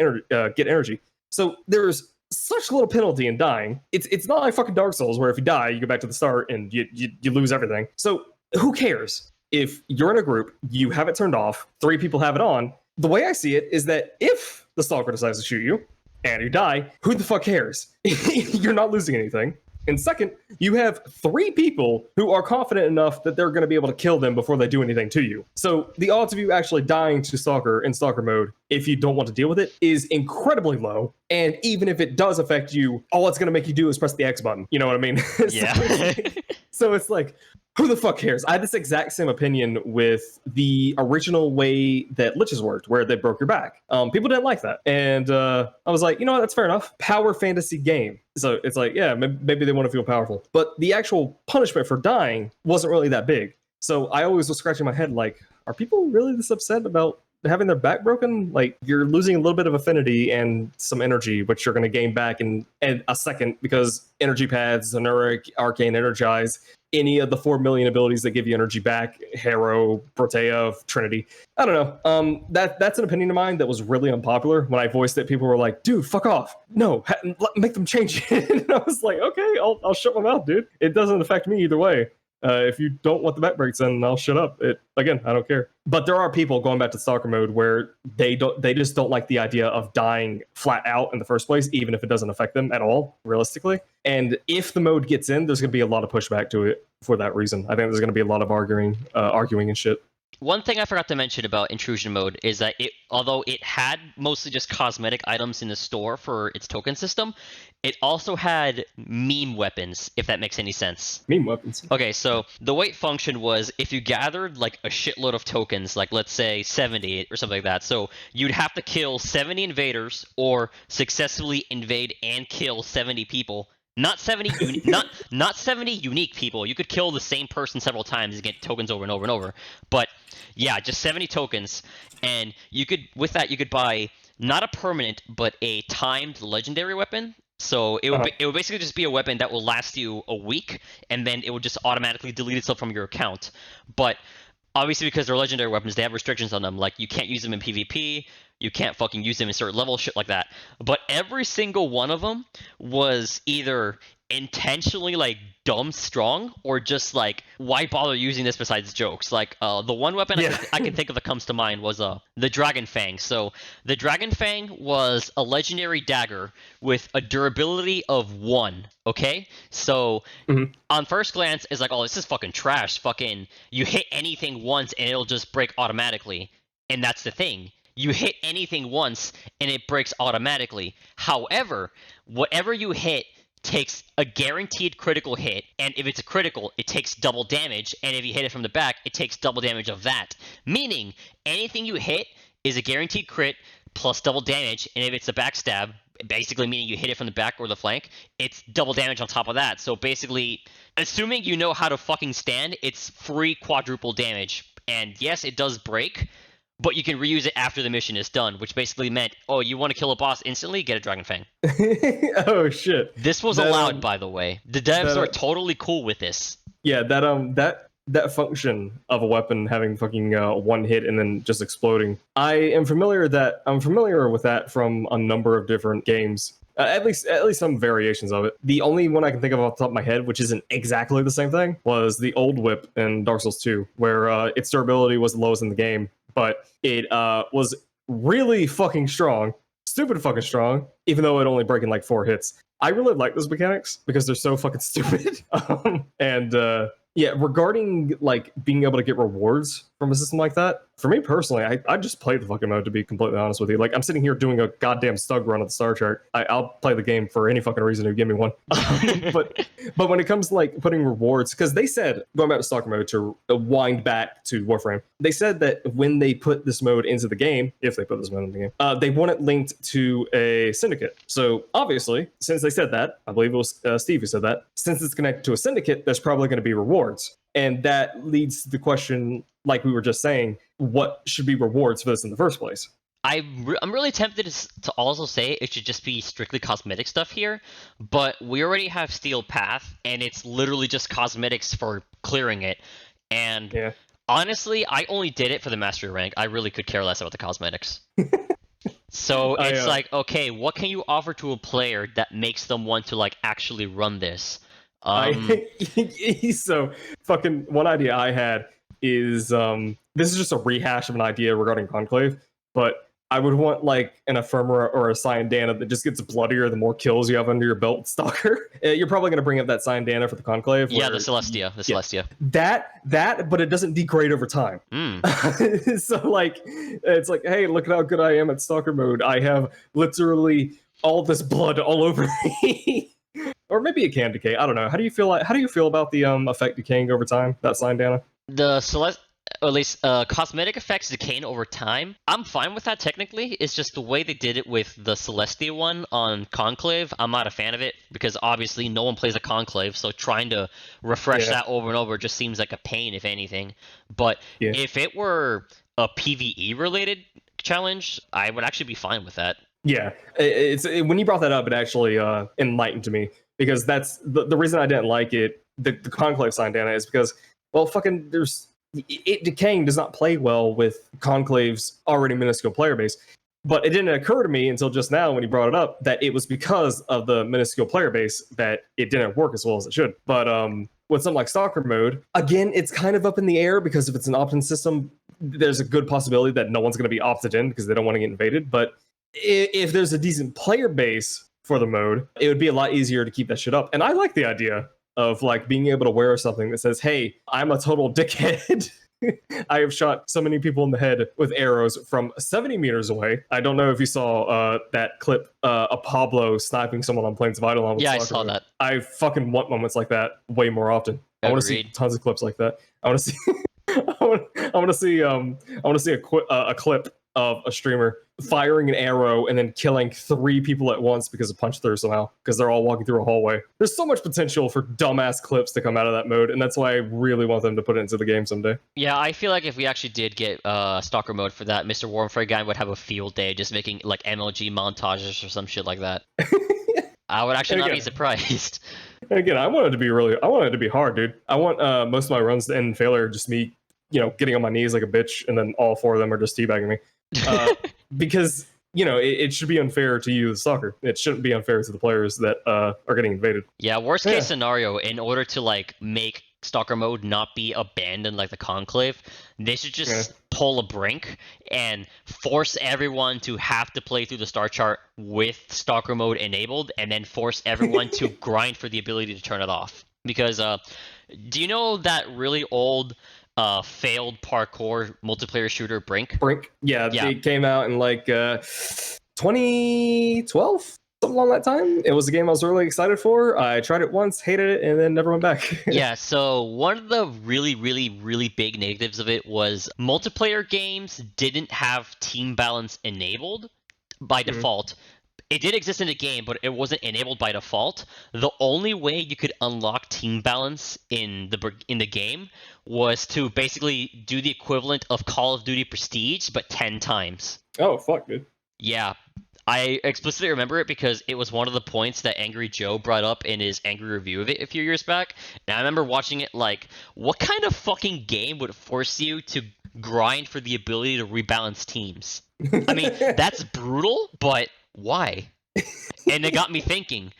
[SPEAKER 1] energy. So there's such little penalty in dying. It's not like fucking Dark Souls where if you die, you go back to the start and you lose everything. So who cares? If you're in a group, you have it turned off, 3 people have it on. The way I see it is that if the stalker decides to shoot you and you die, who the fuck cares? You're not losing anything. And second, you have 3 people who are confident enough that they're going to be able to kill them before they do anything to you. So the odds of you actually dying to Stalker in Stalker mode, if you don't want to deal with it, is incredibly low. And even if it does affect you, all it's going to make you do is press the X button. You know what I mean?
[SPEAKER 2] Yeah.
[SPEAKER 1] So it's like, who the fuck cares? I had this exact same opinion with the original way that Liches worked, where they broke your back. People didn't like that. And I was like, you know what? That's fair enough. Power fantasy game. So it's like, yeah, maybe they want to feel powerful. But the actual punishment for dying wasn't really that big. So I always was scratching my head like, are people really this upset about having their back broken? Like, you're losing a little bit of affinity and some energy, which you're going to gain back in a second because energy pads, Zenuric, Arcane, Energize, any of the 4 million abilities that give you energy back, Harrow, Protea, Trinity. I don't know. That's an opinion of mine that was really unpopular. When I voiced it, people were like, dude, fuck off. No, make them change it. And I was like, okay, I'll shut my mouth, dude. It doesn't affect me either way. If you don't want the back breaks, then I'll shut up. Again, I don't care. But there are people going back to Stalker mode where they just don't like the idea of dying flat out in the first place, even if it doesn't affect them at all, realistically. And if the mode gets in, there's going to be a lot of pushback to it for that reason. I think there's going to be a lot of arguing and shit.
[SPEAKER 2] One thing I forgot to mention about intrusion mode is that although it had mostly just cosmetic items in the store for its token system, it also had meme weapons, if that makes any sense.
[SPEAKER 1] Meme weapons.
[SPEAKER 2] Okay, so the way it functioned was if you gathered like a shitload of tokens, like let's say 70 or something like that, so you'd have to kill 70 invaders or successfully invade and kill 70 people. Not 70 not 70 unique people. You could kill the same person several times and get tokens over and over and over. But yeah, just 70 tokens, and you could buy not a permanent but a timed legendary weapon. So it would basically just be a weapon that will last you a week, and then it would just automatically delete itself from your account. But obviously, because they're legendary weapons, they have restrictions on them. Like, you can't use them in PvP, you can't fucking use them in certain levels, shit like that. But every single one of them was either intentionally, like, dumb strong, or just, like, why bother using this besides jokes? Like, the one weapon I can think of that comes to mind was the Dragon Fang. So, the Dragon Fang was a legendary dagger with a durability of 1, okay? So, on first glance, it's like, oh, this is fucking trash. Fucking, you hit anything once and it'll just break automatically. And that's the thing. You hit anything once and it breaks automatically. However, whatever you hit takes a guaranteed critical hit, and if it's a critical, it takes double damage, and if you hit it from the back, it takes double damage of that. Meaning, anything you hit is a guaranteed crit plus double damage, and if it's a backstab, basically meaning you hit it from the back or the flank, it's double damage on top of that. So basically, assuming you know how to fucking stand, it's free quadruple damage. And yes, it does break, but you can reuse it after the mission is done, which basically meant, oh, you want to kill a boss instantly? Get a Dragon Fang.
[SPEAKER 1] Oh, shit.
[SPEAKER 2] This was allowed, by the way. The devs are totally cool with this.
[SPEAKER 1] Yeah, that function of a weapon having fucking one hit and then just exploding. I'm familiar with that from a number of different games. At least some variations of it. The only one I can think of off the top of my head, which isn't exactly the same thing, was the old whip in Dark Souls 2, where its durability was the lowest in the game, but it was really fucking strong, stupid fucking strong, even though it only break in like 4 hits. I really like those mechanics because they're so fucking stupid. Yeah, regarding like being able to get rewards from a system like that, for me personally, I just play the fucking mode, to be completely honest with you. Like, I'm sitting here doing a goddamn stug run of the star chart. I'll play the game for any fucking reason to give me one. but when it comes to like putting rewards, because they said, going back to Stalker mode to wind back to Warframe, they said that when they put this mode into the game, if they put this mode in the game, they want it linked to a syndicate. So obviously, since they said that, I believe it was Steve who said that, since it's connected to a syndicate, there's probably going to be rewards. And that leads to the question, like we were just saying, what should be rewards for this in the first place?
[SPEAKER 2] I'm really tempted to also say it should just be strictly cosmetic stuff here, but we already have Steel Path, and it's literally just cosmetics for clearing it. And
[SPEAKER 1] Yeah.
[SPEAKER 2] honestly, I only did it for the Mastery rank. I really could care less about the cosmetics. So it's like, okay, what can you offer to a player that makes them want to like actually run this?
[SPEAKER 1] So fucking one idea I had is this is just a rehash of an idea regarding Conclave, but I would want like an Ephemera or a Syandana that just gets bloodier the more kills you have under your belt, Stalker. You're probably going to bring up that Syandana for the Conclave.
[SPEAKER 2] Yeah, the Celestia. The Celestia.
[SPEAKER 1] That, but it doesn't degrade over time.
[SPEAKER 2] Mm.
[SPEAKER 1] So like, it's like, hey, look at how good I am at Stalker mode. I have literally all this blood all over me. Or maybe it can decay. I don't know. How do you feel about the effect decaying over time? That Syandana?
[SPEAKER 2] The Celest, or at least cosmetic effects decaying over time. I'm fine with that technically. It's just the way they did it with the Celestia one on Conclave. I'm not a fan of it because obviously no one plays a Conclave, so trying to refresh that over and over just seems like a pain, if anything. But if it were a PvE related challenge, I would actually be fine with that.
[SPEAKER 1] Yeah, when you brought that up, it actually enlightened to me, because that's the reason I didn't like it. The Conclave Syandana is because, well, fucking decaying does not play well with Conclave's already minuscule player base. But it didn't occur to me until just now when you brought it up that it was because of the minuscule player base that it didn't work as well as it should. But with something like Stalker mode, again, it's kind of up in the air, because if it's an opt-in system, there's a good possibility that no one's going to be opted in because they don't want to get invaded. But if there's a decent player base for the mode, it would be a lot easier to keep that shit up. And I like the idea of like being able to wear something that says, hey, I'm a total dickhead. I have shot so many people in the head with arrows from 70 meters away. I don't know if you saw that clip of Pablo sniping someone on Plains of Eidolon.
[SPEAKER 2] Yeah, I saw that.
[SPEAKER 1] I fucking want moments like that way more often. I want to see tons of clips like that. I want to see I want to see a clip of a streamer firing an arrow and then killing 3 people at once because of punch through somehow, because they're all walking through a hallway. There's so much potential for dumbass clips to come out of that mode, and that's why I really want them to put it into the game someday.
[SPEAKER 2] Yeah, I feel like if we actually did get Stalker mode for that, Mr. Warmfrey guy would have a field day just making like MLG montages or some shit like that. I would actually not be surprised.
[SPEAKER 1] Again, I want it to be hard, dude. I want most of my runs to end in failure, just me, getting on my knees like a bitch, and then all 4 of them are just teabagging me. Because it should be unfair to you, the stalker. It shouldn't be unfair to the players that are getting invaded.
[SPEAKER 2] Yeah, worst case scenario, in order to like make Stalker mode not be abandoned like the Conclave, they should just pull a Brink and force everyone to have to play through the star chart with Stalker mode enabled, and then force everyone to grind for the ability to turn it off. Because do you know that really old failed parkour multiplayer shooter Brink?
[SPEAKER 1] Yeah, it came out in like 2012, something along that time. It was a game I was really excited for. I tried it once, hated it, and then never went back.
[SPEAKER 2] Yeah, so one of the really, really, really big negatives of it was multiplayer games didn't have team balance enabled by default. It did exist in the game, but it wasn't enabled by default. The only way you could unlock team balance in the game was to basically do the equivalent of Call of Duty Prestige, but 10 times.
[SPEAKER 1] Oh, fuck, dude.
[SPEAKER 2] Yeah. I explicitly remember it because it was one of the points that Angry Joe brought up in his angry review of it a few years back. And I remember watching it like, what kind of fucking game would force you to grind for the ability to rebalance teams? I mean, that's brutal, but why? And it got me thinking,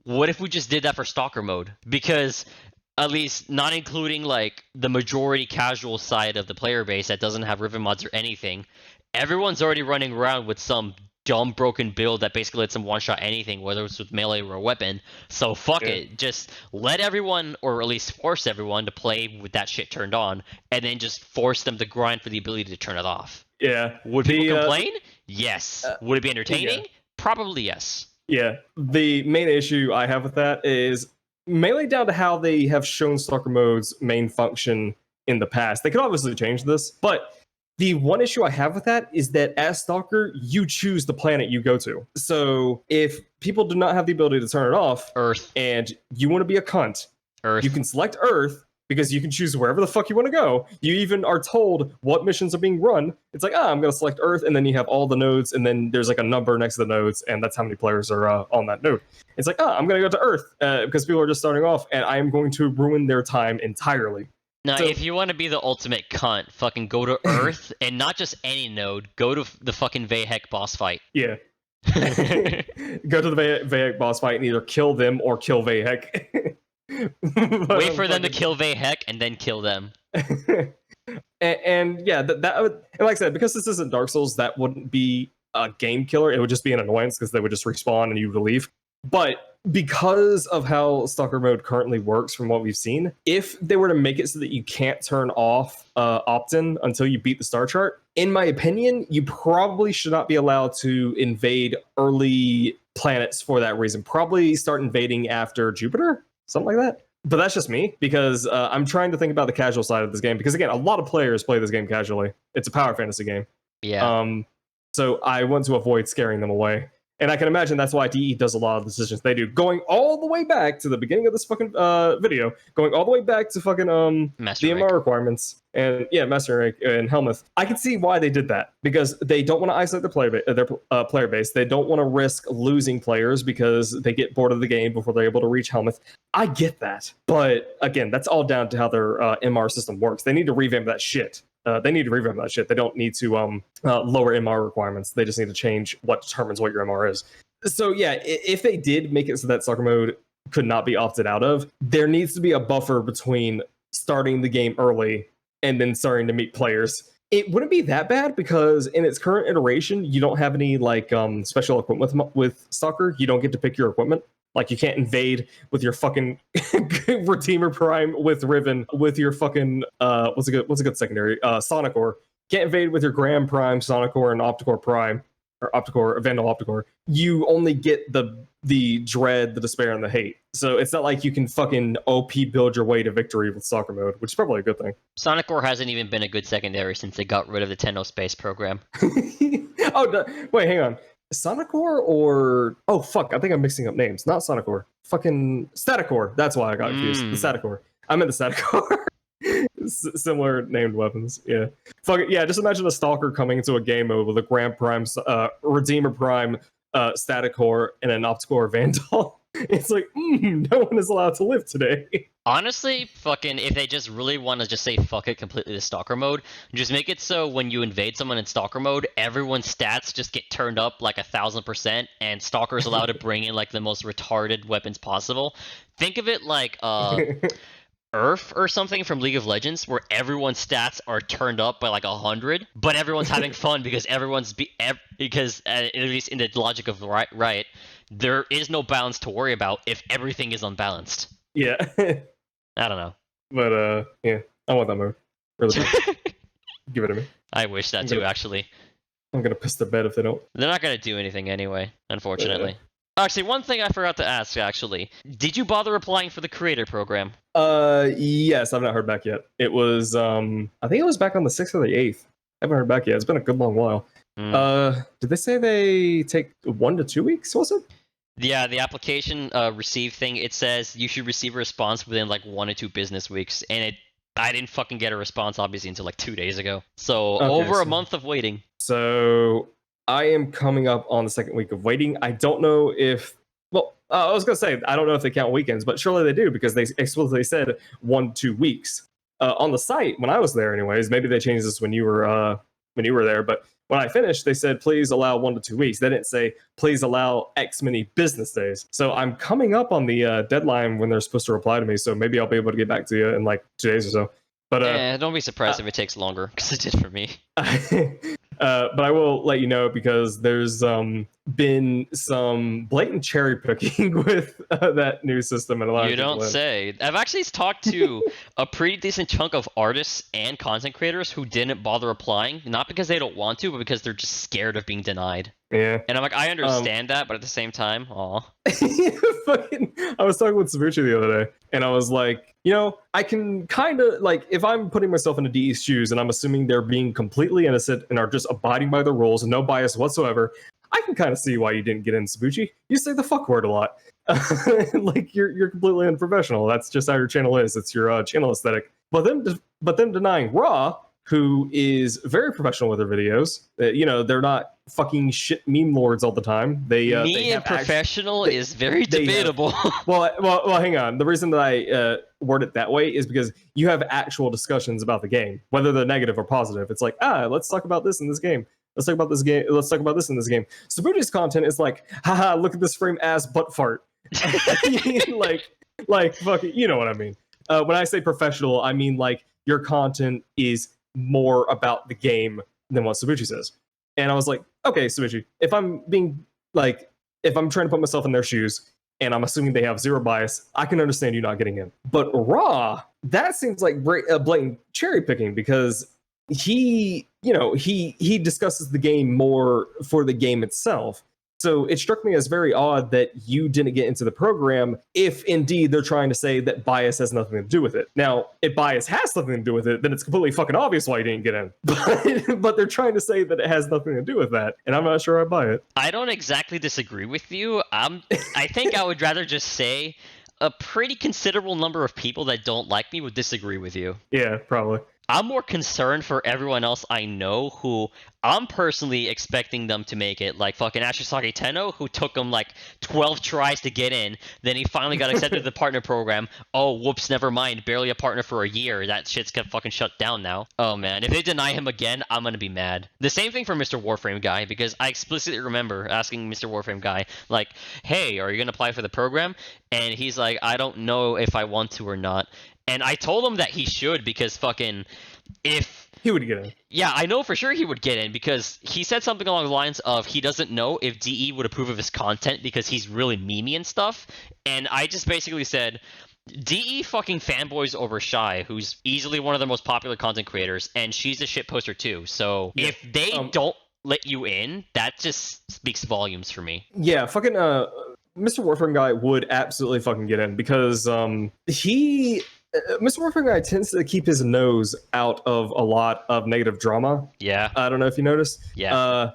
[SPEAKER 2] what if we just did that for Stalker mode? Because at least not including like the majority casual side of the player base that doesn't have Riven mods or anything, everyone's already running around with some dumb broken build that basically lets them one-shot anything, whether it's with melee or a weapon. So fuck it. Just let everyone, or at least force everyone, to play with that shit turned on, and then just force them to grind for the ability to turn it off.
[SPEAKER 1] Yeah.
[SPEAKER 2] Would people complain? Yes. Would it be entertaining?
[SPEAKER 1] Yeah.
[SPEAKER 2] Probably yes.
[SPEAKER 1] Yeah. The main issue I have with that is mainly down to how they have shown Stalker mode's main function in the past. They could obviously change this, but the one issue I have with that is that as Stalker, you choose the planet you go to. So if people do not have the ability to turn it off,
[SPEAKER 2] Earth,
[SPEAKER 1] and you want to be a cunt,
[SPEAKER 2] Earth,
[SPEAKER 1] you can select Earth, because you can choose wherever the fuck you want to go. You even are told what missions are being run. It's like, I'm going to select Earth, and then you have all the nodes, and then there's like a number next to the nodes, and that's how many players are on that node. It's like, I'm going to go to Earth because people are just starting off, and I am going to ruin their time entirely.
[SPEAKER 2] Now,
[SPEAKER 1] So-
[SPEAKER 2] if you want to be the ultimate cunt, fucking go to Earth, and not just any node, go to the fucking Vahek boss fight.
[SPEAKER 1] Yeah. Go to the Vahek boss fight and either kill them or kill Vahek.
[SPEAKER 2] Wait for them to kill Vahek, and then kill them.
[SPEAKER 1] and yeah, that would, and like I said, because this isn't Dark Souls, that wouldn't be a game killer. It would just be an annoyance because they would just respawn and you would leave. But because of how Stalker mode currently works, from what we've seen, if they were to make it so that you can't turn off opt-in until you beat the star chart, in my opinion, you probably should not be allowed to invade early planets for that reason. Probably start invading after Jupiter, something like that. But that's just me, because I'm trying to think about the casual side of this game, because again, a lot of players play this game casually. It's a power fantasy game.
[SPEAKER 2] Yeah.
[SPEAKER 1] So I want to avoid scaring them away. And I can imagine that's why DE does a lot of the decisions they do. Going all the way back to the beginning of this fucking video, going all the way back to fucking
[SPEAKER 2] Master
[SPEAKER 1] DMR requirements, and yeah, Master Rank and Helmuth. I can see why they did that, because they don't want to isolate their player base. They don't want to risk losing players because they get bored of the game before they're able to reach Helmuth. I get that, but again, that's all down to how their MR system works. They need to revamp that shit. They need to revamp that shit. They don't need to lower MR requirements. They just need to change what determines what your MR is. So yeah, if they did make it so that Stalker mode could not be opted out of, there needs to be a buffer between starting the game early and then starting to meet players. It wouldn't be that bad, because in its current iteration, you don't have any like special equipment with Stalker. You don't get to pick your equipment. Like, you can't invade with your fucking Redeemer Prime with Riven, with your fucking what's a good secondary? Sonic Ore. Can't invade with your Gram Prime, Sonic Ore, and Opticore Prime, or Opticore, Vandal Opticore. You only get the dread, the despair, and the hate. So it's not like you can fucking OP build your way to victory with Stalker mode, which is probably a good thing.
[SPEAKER 2] Sonic Ore hasn't even been a good secondary since they got rid of the Tenno Space program.
[SPEAKER 1] Wait, hang on. Sonic Ore or oh fuck, I think I'm mixing up names. Not Sonic Ore. Fucking Static Ore. That's why I got confused. The Static Ore. I meant the Static Ore. Similar named weapons. Yeah. Fuck it. Yeah, just imagine a Stalker coming into a game mode with a Grand Prime, Redeemer Prime, Static Ore, and an Opticore Vandal. It's like, no one is allowed to live today.
[SPEAKER 2] Honestly, fucking, if they just really want to just say fuck it completely to Stalker mode, just make it so when you invade someone in Stalker mode, everyone's stats just get turned up like 1,000%, and Stalker's allowed to bring in like the most retarded weapons possible. Think of it like Earth or something from League of Legends, where everyone's stats are turned up by like 100, but everyone's having fun because because at least in the logic of Riot, there is no balance to worry about if everything is unbalanced.
[SPEAKER 1] Yeah.
[SPEAKER 2] I don't know.
[SPEAKER 1] But yeah, I want that mode. Really bad. Give it to me.
[SPEAKER 2] I wish that too, actually.
[SPEAKER 1] I'm gonna piss the bed if they don't.
[SPEAKER 2] They're not gonna do anything anyway, unfortunately. Actually, one thing I forgot to ask, actually. Did you bother applying for the creator program?
[SPEAKER 1] Yes, I've not heard back yet. It was I think it was back on the 6th or the 8th. I haven't heard back yet. It's been a good long while. Did they say they take 1 to 2 weeks, was it?
[SPEAKER 2] Yeah, the application receive thing, it says you should receive a response within like 1 or 2 business weeks, and I didn't fucking get a response obviously until like 2 days ago. So over a month of waiting.
[SPEAKER 1] So I am coming up on the 2nd week of waiting. I don't know if I was gonna say I don't know if they count weekends, but surely they do, because they explicitly said 1 to 2 weeks on the site when I was there. Anyways, maybe they changed this when you were there, but when I finished, they said, please allow 1 to 2 weeks. They didn't say, please allow X many business days. So I'm coming up on the deadline when they're supposed to reply to me. So maybe I'll be able to get back to you in like 2 days or so. But
[SPEAKER 2] don't be surprised if it takes longer, because it did for me.
[SPEAKER 1] But I will let you know, because there's been some blatant cherry picking with that new system, and a lot
[SPEAKER 2] You
[SPEAKER 1] of
[SPEAKER 2] don't say. I've actually talked to a pretty decent chunk of artists and content creators who didn't bother applying, not because they don't want to, but because they're just scared of being denied.
[SPEAKER 1] Yeah.
[SPEAKER 2] And I'm like, I understand that, but at the same time,
[SPEAKER 1] I was talking with Sabuchi the other day, and I was like, I can kind of, like, if I'm putting myself into DE's shoes and I'm assuming they're being completely innocent and are just abiding by the rules and no bias whatsoever, I can kind of see why you didn't get in, Sabuchi. You say the fuck word a lot. Like you're completely unprofessional. That's just how your channel is. It's your channel aesthetic. But them denying Raw, who is very professional with their videos. They're not fucking shit meme lords all the time. They
[SPEAKER 2] and professional is very debatable.
[SPEAKER 1] Well, hang on. The reason that I word it that way is because you have actual discussions about the game, whether they're negative or positive. It's like, let's talk about this in this game. Let's talk about this game. Let's talk about this in this game. Sabuchi's content is like, haha, look at this frame ass butt fart. like fucking, you know what I mean. When I say professional, I mean like your content is more about the game than what Sabuchi says. And I was like, okay, Sabuchi, if I'm trying to put myself in their shoes and I'm assuming they have zero bias, I can understand you not getting in. But Raw, that seems like blatant cherry picking, because he discusses the game more for the game itself. So it struck me as very odd that you didn't get into the program if indeed they're trying to say that bias has nothing to do with it. Now, if bias has something to do with it, then it's completely fucking obvious why you didn't get in. But they're trying to say that it has nothing to do with that, and I'm not sure I buy it.
[SPEAKER 2] I don't exactly disagree with you. I think I would rather just say a pretty considerable number of people that don't like me would disagree with you.
[SPEAKER 1] Yeah, probably.
[SPEAKER 2] I'm more concerned for everyone else I know who I'm personally expecting them to make it, like fucking Ashitake Tenno, who took him like 12 tries to get in. Then he finally got accepted to the partner program. Oh, whoops, never mind. Barely a partner for a year. That shit's got fucking shut down now. Oh man, if they deny him again, I'm gonna be mad. The same thing for Mr. Warframe Guy, because I explicitly remember asking Mr. Warframe Guy, like, hey, are you gonna apply for the program? And he's like, I don't know if I want to or not. And I told him that he should, because fucking if
[SPEAKER 1] he would get in.
[SPEAKER 2] Yeah, I know for sure he would get in, because he said something along the lines of he doesn't know if DE would approve of his content because he's really memey and stuff. And I just basically said, DE fucking fanboys over Shy, who's easily one of the most popular content creators, and she's a shit poster too. So yeah. If they don't let you in, that just speaks volumes for me.
[SPEAKER 1] Yeah, fucking Mr. Warframe Guy would absolutely fucking get in, because Mr. Warframe Guy tends to keep his nose out of a lot of negative drama.
[SPEAKER 2] Yeah.
[SPEAKER 1] I don't know if you noticed.
[SPEAKER 2] Yeah.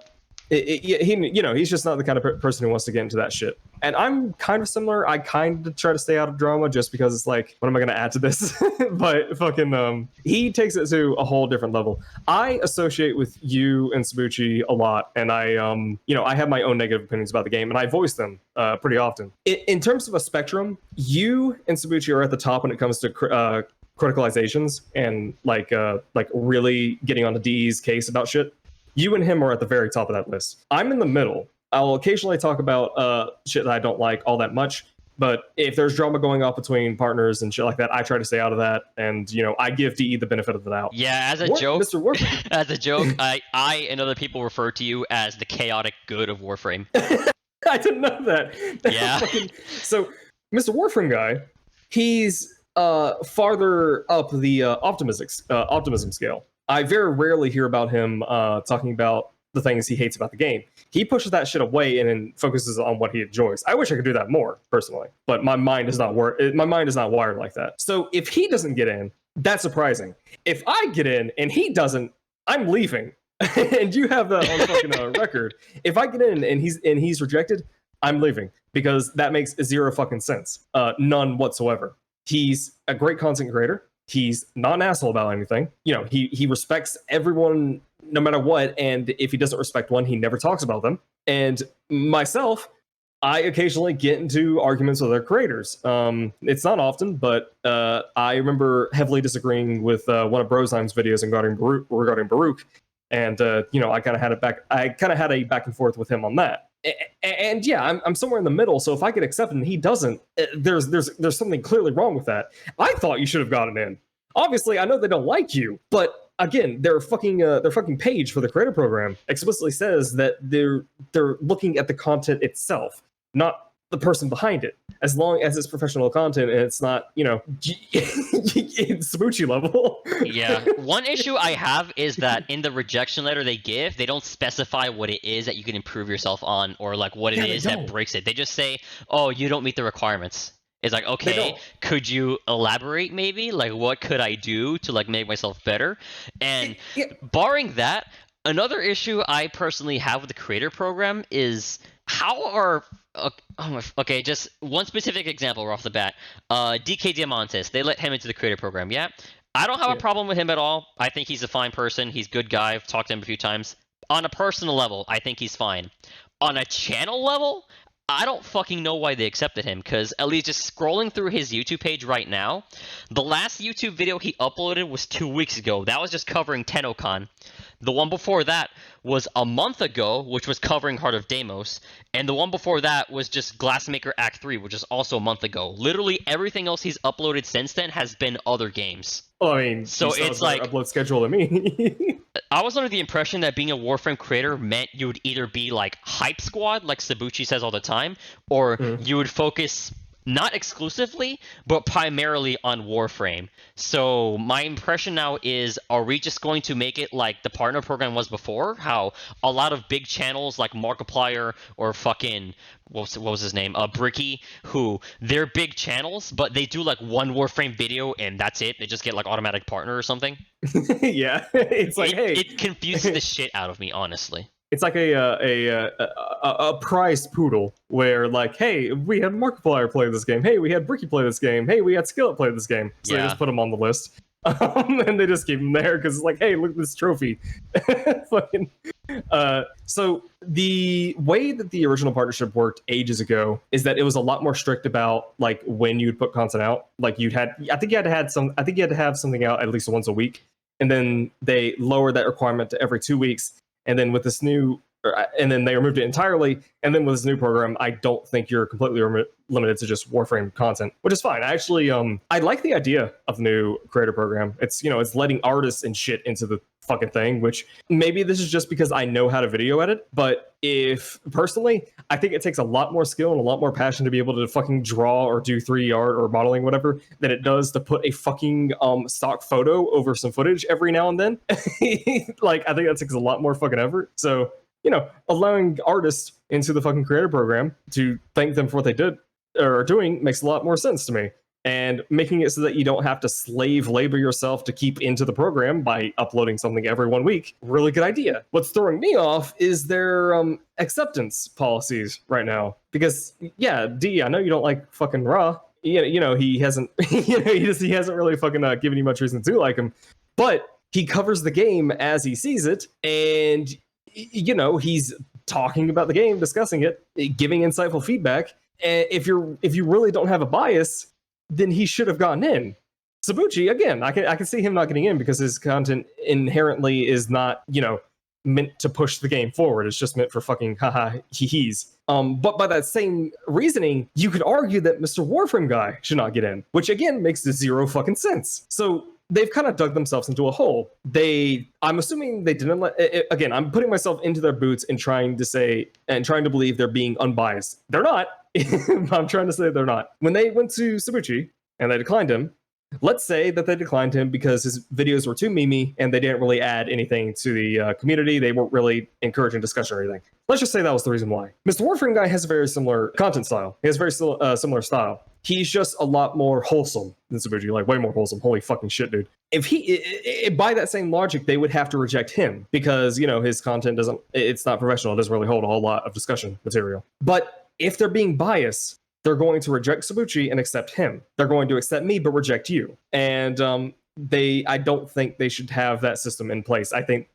[SPEAKER 1] He's just not the kind of person who wants to get into that shit. And I'm kind of similar. I kind of try to stay out of drama just because it's like, what am I going to add to this? But fucking, he takes it to a whole different level. I associate with you and Sabuchi a lot, and I have my own negative opinions about the game, and I voice them pretty often. In terms of a spectrum, you and Sabuchi are at the top when it comes to criticalizations and like really getting on the DE's case about shit. You and him are at the very top of that list. I'm in the middle. I'll occasionally talk about shit that I don't like all that much, but if there's drama going off between partners and shit like that, I try to stay out of that, and I give DE the benefit of the doubt.
[SPEAKER 2] Yeah, as a joke,
[SPEAKER 1] Mr. Warframe.
[SPEAKER 2] As a joke, I and other people refer to you as the chaotic good of Warframe.
[SPEAKER 1] I didn't know that.
[SPEAKER 2] Yeah.
[SPEAKER 1] So, Mr. Warframe Guy, he's farther up the optimism scale. I very rarely hear about him talking about the things he hates about the game. He pushes that shit away and then focuses on what he enjoys. I wish I could do that more, personally, but my mind is not wired like that. So if he doesn't get in, that's surprising. If I get in and he doesn't, I'm leaving. And you have that on fucking record. If I get in and he's rejected, I'm leaving, because that makes zero fucking sense. None whatsoever. He's a great content creator. He's not an asshole about anything. He respects everyone no matter what, and if he doesn't respect one, he never talks about them. And myself, I occasionally get into arguments with other creators. It's not often, but I remember heavily disagreeing with one of Brosheim's videos regarding Baruch, and I kind of had a back and forth with him on that. And yeah, I'm somewhere in the middle. So if I get accepted and he doesn't, there's something clearly wrong with that. I thought you should have gotten in. Obviously, I know they don't like you, but again, their fucking page for the creator program explicitly says that they're looking at the content itself, not the person behind it. As long as it's professional content and it's not, Sabuchi level.
[SPEAKER 2] Yeah. One issue I have is that in the rejection letter they give, they don't specify what it is that you can improve yourself on, or like what it is that breaks it. They just say, oh, you don't meet the requirements. It's like, okay, could you elaborate maybe? Like, what could I do to like make myself better? And barring that, Another issue I personally have with the creator program is how are okay, just one specific example right off the bat. DK Diamantis, they let him into the creator program. Yeah, I don't have a
[SPEAKER 1] Yeah.
[SPEAKER 2] problem with him at all. I think he's a fine person. He's a good guy. I've talked to him a few times. On a personal level, I think he's fine. On a channel level, I don't fucking know why they accepted him, because at least just scrolling through his YouTube page right now, the last YouTube video he uploaded was 2 weeks ago. That was just covering TennoCon. The one before that was a month ago, which was covering Heart of Deimos, and the one before that was just Glassmaker Act 3, which is also a month ago. Literally everything else he's uploaded since then has been other games.
[SPEAKER 1] Well, I mean,
[SPEAKER 2] So
[SPEAKER 1] you still
[SPEAKER 2] it's
[SPEAKER 1] have a better
[SPEAKER 2] like-
[SPEAKER 1] upload schedule than me.
[SPEAKER 2] I was under the impression that being a Warframe creator meant you would either be like Hype Squad, like Sabuchi says all the time, or you would focus not exclusively, but primarily on Warframe. So my impression now is, are we just going to make it like the partner program was before? How a lot of big channels like Markiplier or fucking what was his name? Bricky, who they're big channels, but they do like one Warframe video and that's it. They just get like automatic partner or something.
[SPEAKER 1] Yeah, it's like, hey,
[SPEAKER 2] It confuses the shit out of me, honestly.
[SPEAKER 1] it's like a prized poodle where, like, hey, we had Markiplier play this game. Hey, we had Bricky play this game. Hey, we had Skillet play this game. So they
[SPEAKER 2] Yeah.
[SPEAKER 1] just put him on the list. And they just keep him there because it's like, hey, look at this trophy. Fucking. So the way that the original partnership worked ages ago is that it was a lot more strict about like when you'd put content out. Like I think you had to have something out at least once a week, and then they lowered that requirement to every 2 weeks. And then with this and then they removed it entirely. And then with this new program, I don't think you're completely limited to just Warframe content, which is fine. I actually, I like the idea of the new creator program. It's, it's letting artists and shit into the fucking thing, which maybe this is just because I know how to video edit. But personally, I think it takes a lot more skill and a lot more passion to be able to fucking draw or do 3D art or modeling, whatever, than it does to put a fucking stock photo over some footage every now and then. Like, I think that takes a lot more fucking effort. So, allowing artists into the fucking creator program to thank them for what they did or are doing makes a lot more sense to me. And making it so that you don't have to slave labor yourself to keep into the program by uploading something every 1 week, really good idea. What's throwing me off is their acceptance policies right now. Because, yeah, D, I know you don't like fucking Ra. He hasn't, he hasn't really fucking given you much reason to like him. But he covers the game as he sees it, and he's talking about the game, discussing it, giving insightful feedback. And if you really don't have a bias, then he should have gotten in. Sabuchi, again, I can see him not getting in because his content inherently is not, meant to push the game forward. It's just meant for fucking haha hee-hees. But by that same reasoning, you could argue that Mr. Warframe guy should not get in, which again makes zero fucking sense. So they've kind of dug themselves into a hole. I'm assuming they didn't again, I'm putting myself into their boots and trying to believe they're being unbiased. They're not. I'm trying to say they're not. When they went to Sabuchi and they declined him, let's say that they declined him because his videos were too memey and they didn't really add anything to the community. They weren't really encouraging discussion or anything. Let's just say that was the reason why. Mr. Warframe guy has a very similar content style. He has a very similar style. He's just a lot more wholesome than Sabuchi, like way more wholesome. Holy fucking shit, dude. If by that same logic, they would have to reject him because, his content it's not professional. It doesn't really hold a whole lot of discussion material. But if they're being biased, they're going to reject Sabuchi and accept him. They're going to accept me, but reject you. And I don't think they should have that system in place. I think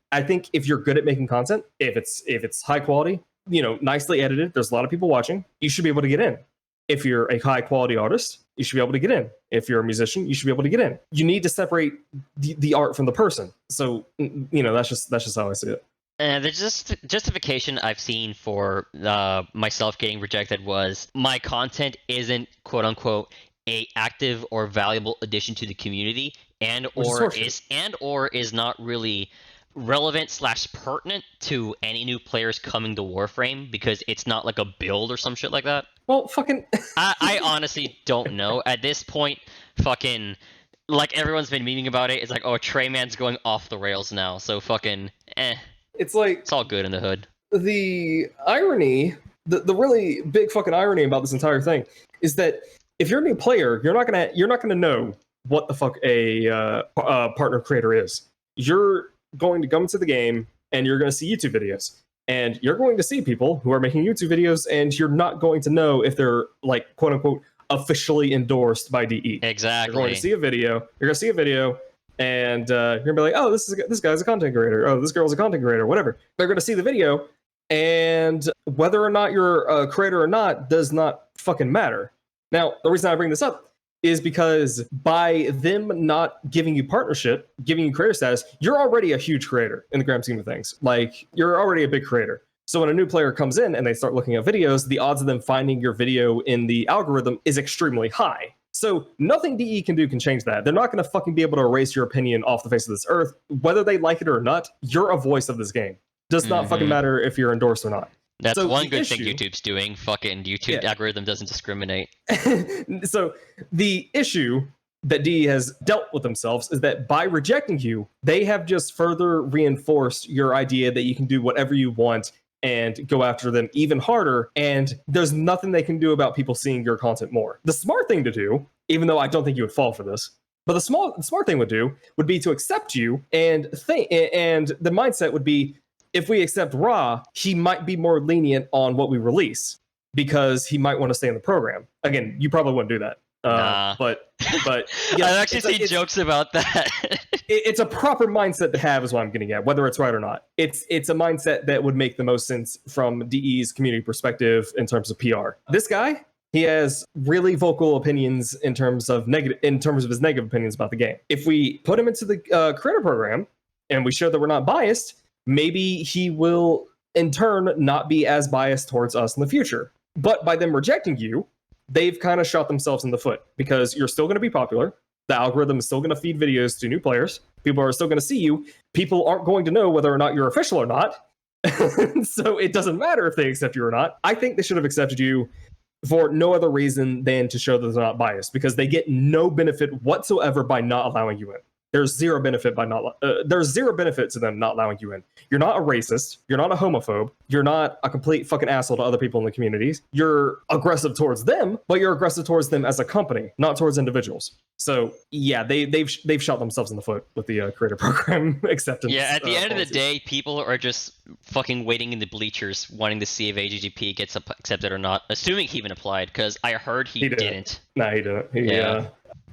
[SPEAKER 1] if you're good at making content, if it's high quality, nicely edited, there's a lot of people watching, you should be able to get in. If you're a high quality artist, you should be able to get in. If you're a musician, you should be able to get in. You need to separate the art from the person. So, that's just how I see it.
[SPEAKER 2] And the justification I've seen for myself getting rejected was my content isn't quote unquote a active or valuable addition to the community, or is not really relevant / pertinent to any new players coming to Warframe because it's not like a build or some shit like that.
[SPEAKER 1] Well, fucking.
[SPEAKER 2] I honestly don't know at this point. Fucking. Like everyone's been memeing about it. It's like, oh, Trey Man's going off the rails now. So fucking.
[SPEAKER 1] It's like
[SPEAKER 2] it's all good in the hood.
[SPEAKER 1] The irony, the really big fucking irony about this entire thing is that if you're a new player, you're not gonna know what the fuck a partner creator is. You're going to come into the game and you're going to see YouTube videos. And you're going to see people who are making YouTube videos, and you're not going to know if they're like quote unquote officially endorsed by DE.
[SPEAKER 2] Exactly.
[SPEAKER 1] You're going to see a video. You're going to see a video, and you're going to be like, "Oh, this guy's a content creator. Oh, this girl's a content creator. Whatever." They're going to see the video, and whether or not you're a creator or not does not fucking matter. Now, the reason I bring this up is because by them not giving you partnership, giving you creator status, you're already a huge creator in the grand scheme of things. Like, you're already a big creator. So when a new player comes in and they start looking at videos, the odds of them finding your video in the algorithm is extremely high. So nothing DE can do can change that. They're not going to fucking be able to erase your opinion off the face of this earth. Whether they like it or not, you're a voice of this game. Does not fucking matter if you're endorsed or not.
[SPEAKER 2] That's
[SPEAKER 1] So
[SPEAKER 2] one
[SPEAKER 1] the
[SPEAKER 2] good thing
[SPEAKER 1] issue-
[SPEAKER 2] YouTube's doing. Fucking YouTube algorithm doesn't discriminate.
[SPEAKER 1] So the issue that DE has dealt with themselves is that by rejecting you, they have just further reinforced your idea that you can do whatever you want and go after them even harder, and there's nothing they can do about people seeing your content more. The smart thing to do, even though I don't think you would fall for this, but the smart thing would be to accept you and the mindset would be, if we accept Ra, he might be more lenient on what we release because he might want to stay in the program. Again, you probably wouldn't do that.
[SPEAKER 2] Nah.
[SPEAKER 1] But
[SPEAKER 2] I've actually seen jokes about that.
[SPEAKER 1] It's a proper mindset to have, is what I'm getting at, whether it's right or not. It's a mindset that would make the most sense from DE's community perspective in terms of PR. This guy, he has really vocal opinions in terms of his negative opinions about the game. If we put him into the creator program and we show that we're not biased, maybe he will in turn not be as biased towards us in the future. But by them rejecting you, they've kind of shot themselves in the foot, because you're still going to be popular. The algorithm is still going to feed videos to new players. People are still going to see you. People aren't going to know whether or not you're official or not. So it doesn't matter if they accept you or not. I think they should have accepted you for no other reason than to show that they're not biased, because they get no benefit whatsoever by not allowing you in. There's zero benefit to them not allowing you in. You're not a racist. You're not a homophobe. You're not a complete fucking asshole to other people in the communities. You're aggressive towards them, but you're aggressive towards them as a company, not towards individuals. So yeah, they've shot themselves in the foot with the creator program acceptance.
[SPEAKER 2] Yeah, at the end of the
[SPEAKER 1] policy.
[SPEAKER 2] day, people are just fucking waiting in the bleachers, wanting to see if AGGP gets accepted or not, assuming he even applied, because I heard he didn't.
[SPEAKER 1] Nah, he didn't.
[SPEAKER 2] Yeah.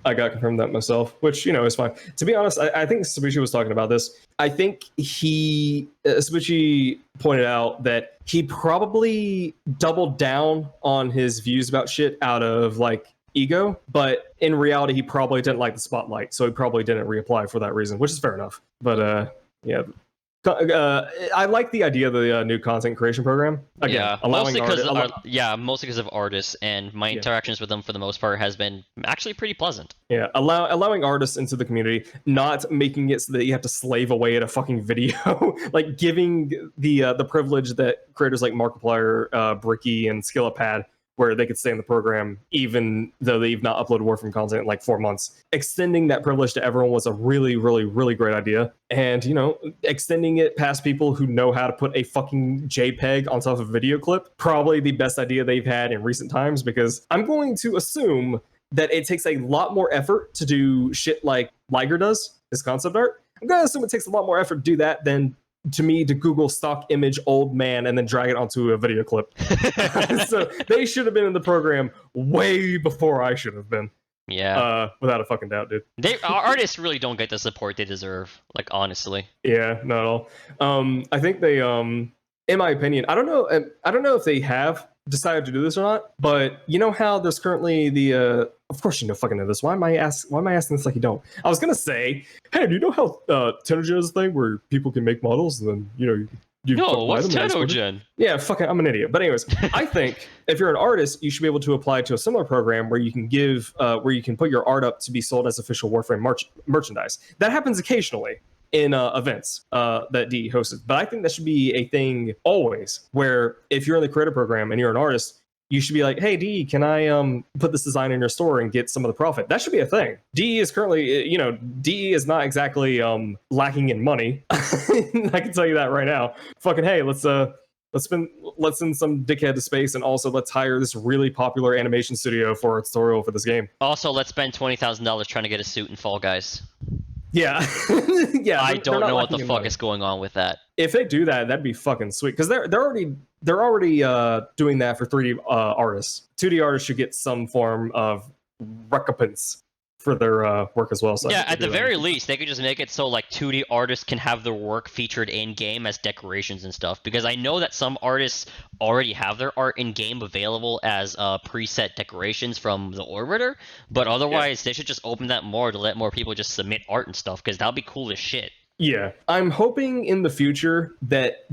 [SPEAKER 1] I got confirmed that myself, which, is fine. To be honest, I think Sabuchi was talking about this. I think Sabuchi pointed out that he probably doubled down on his views about shit out of, like, ego, but in reality, he probably didn't like the spotlight, so he probably didn't reapply for that reason, which is fair enough. But, yeah. I like the idea of the new content creation program. Again,
[SPEAKER 2] mostly because of artists, and my interactions with them for the most part has been actually pretty pleasant.
[SPEAKER 1] Yeah, allowing artists into the community, not making it so that you have to slave away at a fucking video, like giving the privilege that creators like Markiplier, Bricky, and Skillip had, where they could stay in the program even though they've not uploaded Warframe content in like 4 months. Extending that privilege to everyone was a really, really, really great idea. And, extending it past people who know how to put a fucking JPEG on top of a video clip, probably the best idea they've had in recent times, because I'm going to assume that it takes a lot more effort to do shit like Liger does, his concept art. I'm going to assume it takes a lot more effort to do that than to Google stock image old man and then drag it onto a video clip. So they should have been in the program way before I should have been.
[SPEAKER 2] Yeah.
[SPEAKER 1] Without a fucking doubt, dude.
[SPEAKER 2] Our artists really don't get the support they deserve, like, honestly.
[SPEAKER 1] Yeah, not at all. I think they, in my opinion, I don't know if they have decided to do this or not, but you know how there's currently the of course fucking know this. Why am I asking this like you don't? I was gonna say, hey, do you know how Tenogen is a thing where people can make models and then you
[SPEAKER 2] what's Tenogen?
[SPEAKER 1] Yeah, fucking, I'm an idiot. But anyways, I think if you're an artist, you should be able to apply to a similar program where you can put your art up to be sold as official Warframe merchandise. That happens occasionally in events that DE hosted. But I think that should be a thing always, where if you're in the creator program and you're an artist, you should be like, hey, DE, can I put this design in your store and get some of the profit? That should be a thing. DE is currently, DE is not exactly lacking in money. I can tell you that right now. Fucking, hey, let's send some dickhead to space, and also let's hire this really popular animation studio for a tutorial for this game.
[SPEAKER 2] Also, let's spend $20,000 trying to get a suit in Fall Guys.
[SPEAKER 1] Yeah, yeah.
[SPEAKER 2] I
[SPEAKER 1] they're
[SPEAKER 2] don't
[SPEAKER 1] not
[SPEAKER 2] know what the
[SPEAKER 1] lacking in
[SPEAKER 2] fuck
[SPEAKER 1] money.
[SPEAKER 2] is going on with that.
[SPEAKER 1] If they do that, that'd be fucking sweet. Because they're already doing that for 3D artists. 2D artists should get some form of recompense for their work as well. So I
[SPEAKER 2] Yeah,
[SPEAKER 1] hope they
[SPEAKER 2] at the
[SPEAKER 1] do that in
[SPEAKER 2] very
[SPEAKER 1] future.
[SPEAKER 2] least, they could just make it so like 2D artists can have their work featured in game as decorations and stuff. Because I know that some artists already have their art in game available as preset decorations from the Orbiter, but otherwise they should just open that more to let more people just submit art and stuff. Because that'll be cool as shit.
[SPEAKER 1] Yeah, I'm hoping in the future that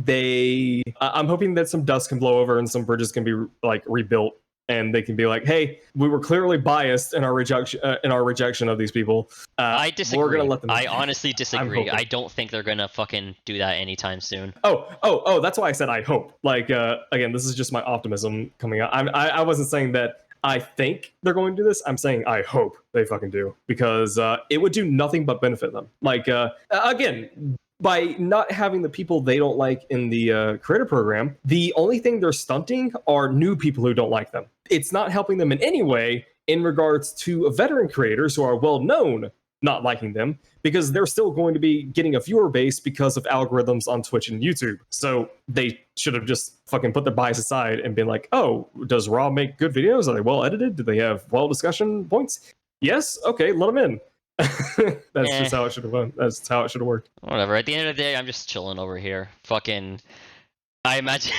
[SPEAKER 1] I'm hoping that some dust can blow over and some bridges can be like rebuilt, and they can be like, "Hey, we were clearly biased in our rejection of these people.
[SPEAKER 2] I disagree.
[SPEAKER 1] We're gonna let them."
[SPEAKER 2] I honestly disagree.
[SPEAKER 1] hoping.
[SPEAKER 2] I don't think they're gonna fucking do that anytime soon.
[SPEAKER 1] Oh! That's why I said I hope. Like, again, this is just my optimism coming out. I wasn't saying that I think they're going to do this. I'm saying I hope they fucking do, because it would do nothing but benefit them. Like, again, by not having the people they don't like in the creator program, the only thing they're stunting are new people who don't like them. It's not helping them in any way in regards to veteran creators who are well known not liking them, because they're still going to be getting a viewer base because of algorithms on Twitch and YouTube. So they should have just fucking put their bias aside and been like, oh, does Raw make good videos? Are they well edited? Do they have well discussion points? Yes? Okay, let them in. That's just how it should have went. That's how it should have worked.
[SPEAKER 2] Whatever. At the end of the day, I'm just chilling over here. Fucking. I imagine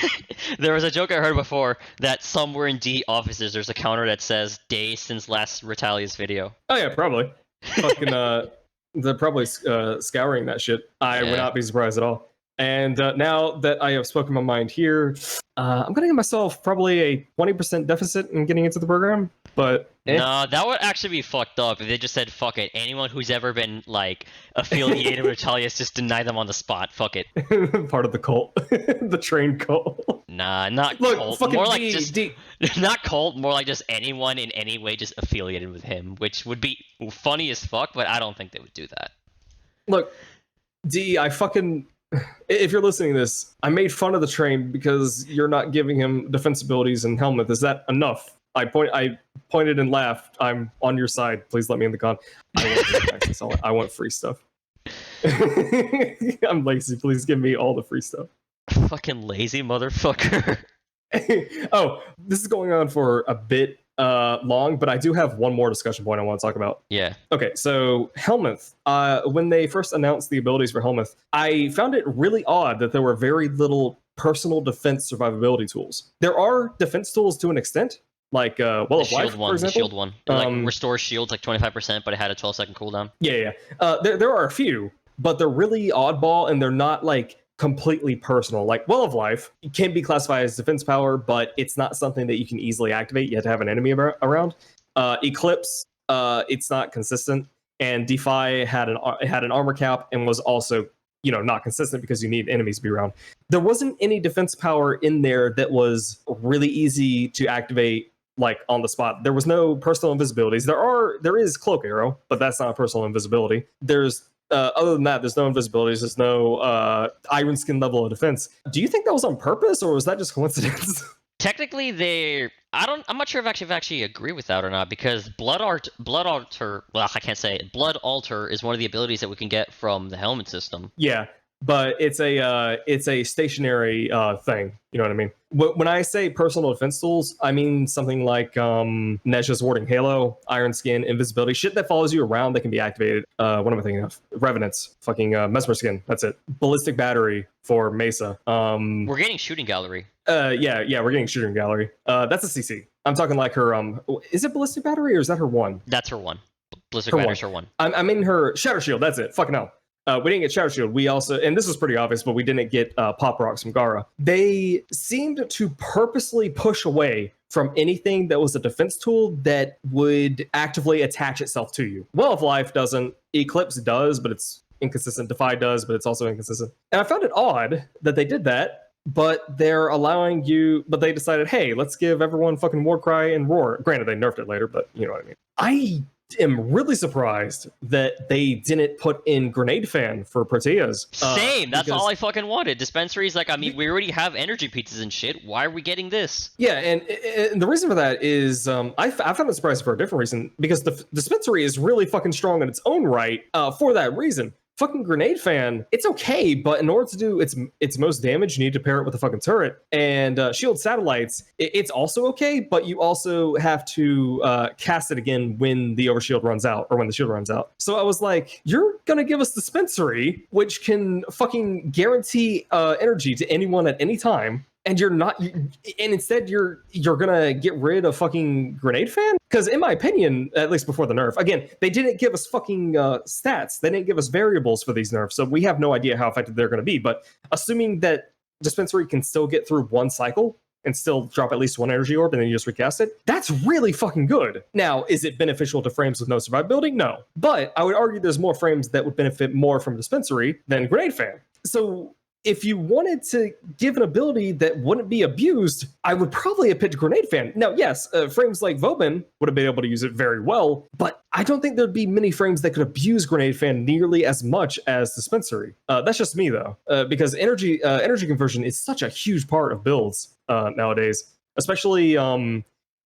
[SPEAKER 2] there was a joke I heard before that somewhere in D offices there's a counter that says days since last Retalia's video.
[SPEAKER 1] Oh yeah, probably. Fucking they're probably scouring that shit. I would not be surprised at all. And now that I have spoken my mind here, I'm gonna give myself probably a 20% deficit in getting into the program. But
[SPEAKER 2] no, that would actually be fucked up if they just said fuck it. Anyone who's ever been like affiliated with Retalius, just deny them on the spot. Fuck it.
[SPEAKER 1] Part of the cult, the train cult.
[SPEAKER 2] Nah, not
[SPEAKER 1] Look,
[SPEAKER 2] cult.
[SPEAKER 1] fucking
[SPEAKER 2] More like
[SPEAKER 1] D,
[SPEAKER 2] just
[SPEAKER 1] D.
[SPEAKER 2] not cult. More like just anyone in any way just affiliated with him, which would be funny as fuck. But I don't think they would do that.
[SPEAKER 1] Look, D, I fucking. If you're listening to this, I made fun of the train because you're not giving him defense abilities and helmet. Is that enough? I pointed and laughed. I'm on your side. Please let me in the con. I want free stuff. I'm lazy. Please give me all the free stuff.
[SPEAKER 2] Fucking lazy motherfucker.
[SPEAKER 1] Oh, this is going on for a bit long, but I do have one more discussion point I want to talk about.
[SPEAKER 2] Yeah.
[SPEAKER 1] Okay, so Helmuth, when they first announced the abilities for Helmuth, I found it really odd that there were very little personal defense survivability tools. There are defense tools to an extent, like Well
[SPEAKER 2] The
[SPEAKER 1] of
[SPEAKER 2] shield
[SPEAKER 1] Life,
[SPEAKER 2] one,
[SPEAKER 1] for
[SPEAKER 2] the
[SPEAKER 1] example.
[SPEAKER 2] shield one. It, like restores shields like 25%, but it had a 12-second cooldown.
[SPEAKER 1] Yeah. There are a few, but they're really oddball and they're not like completely personal. Like Well of Life can be classified as defense power, but it's not something that you can easily activate. You have to have an enemy around. Eclipse, it's not consistent, and Defy had an armor cap and was also not consistent because you need enemies to be around. There wasn't any defense power in there that was really easy to activate like on the spot. There was no personal invisibilities. There is Cloak Arrow, but that's not a personal invisibility. There's other than that, there's no invisibilities. There's no Iron Skin level of defense. Do you think that was on purpose, or was that just coincidence?
[SPEAKER 2] Technically, I'm not sure if I actually agree with that or not, because Blood Altar. Well, I can't say it. Blood Altar is one of the abilities that we can get from the helmet system.
[SPEAKER 1] Yeah, but it's a stationary thing. You know what I mean? When I say personal defense tools, I mean something like Nezha's Warding Halo, Iron Skin, Invisibility, shit that follows you around that can be activated. What am I thinking of? Revenants, fucking Mesmer Skin. That's it. Ballistic Battery for Mesa.
[SPEAKER 2] We're getting Shooting Gallery.
[SPEAKER 1] Yeah, we're getting Shooting Gallery. That's a CC. I'm talking like her. Is it Ballistic Battery or is that her one?
[SPEAKER 2] That's her one. Ballistic Battery's her one.
[SPEAKER 1] I mean her Shatter Shield. That's it. Fucking hell. We didn't get Shadow Shield. We also, and this was pretty obvious, but we didn't get Pop Rocks from Gara. They seemed to purposely push away from anything that was a defense tool that would actively attach itself to you. Well of Life doesn't. Eclipse does, but it's inconsistent. Defy does, but it's also inconsistent. And I found it odd that they did that, but they're allowing you, but they decided, hey, let's give everyone fucking Warcry and Roar. Granted, they nerfed it later, but you know what I mean. am really surprised that they didn't put in Grenade Fan for Proteas.
[SPEAKER 2] Same. That's
[SPEAKER 1] because-
[SPEAKER 2] all I fucking wanted. Dispensaries, like, I mean, we already have energy pizzas and shit. Why are we getting this?
[SPEAKER 1] Yeah, and the reason for that is I found it surprising for a different reason, because the dispensary is really fucking strong in its own right for that reason. Fucking Grenade Fan, it's okay, but in order to do its most damage, you need to pair it with a fucking turret. And Shield Satellites, it's also okay, but you also have to cast it again when the overshield runs out, or when the shield runs out. So I was like, you're gonna give us Dispensary, which can fucking guarantee energy to anyone at any time, and you're not, and instead you're gonna get rid of fucking Grenade Fan? Because in my opinion, at least before the nerf, again, they didn't give us fucking stats. They didn't give us variables for these nerfs, so we have no idea how effective they're gonna be. But assuming that Dispensary can still get through one cycle and still drop at least one energy orb and then you just recast it, that's really fucking good. Now, is it beneficial to frames with no survivability? No. But I would argue there's more frames that would benefit more from Dispensary than Grenade Fan. So if you wanted to give an ability that wouldn't be abused, I would probably have picked Grenade Fan. Now, yes, frames like Vauban would have been able to use it very well, but I don't think there'd be many frames that could abuse Grenade Fan nearly as much as Dispensary. That's just me, though, because energy conversion is such a huge part of builds nowadays, especially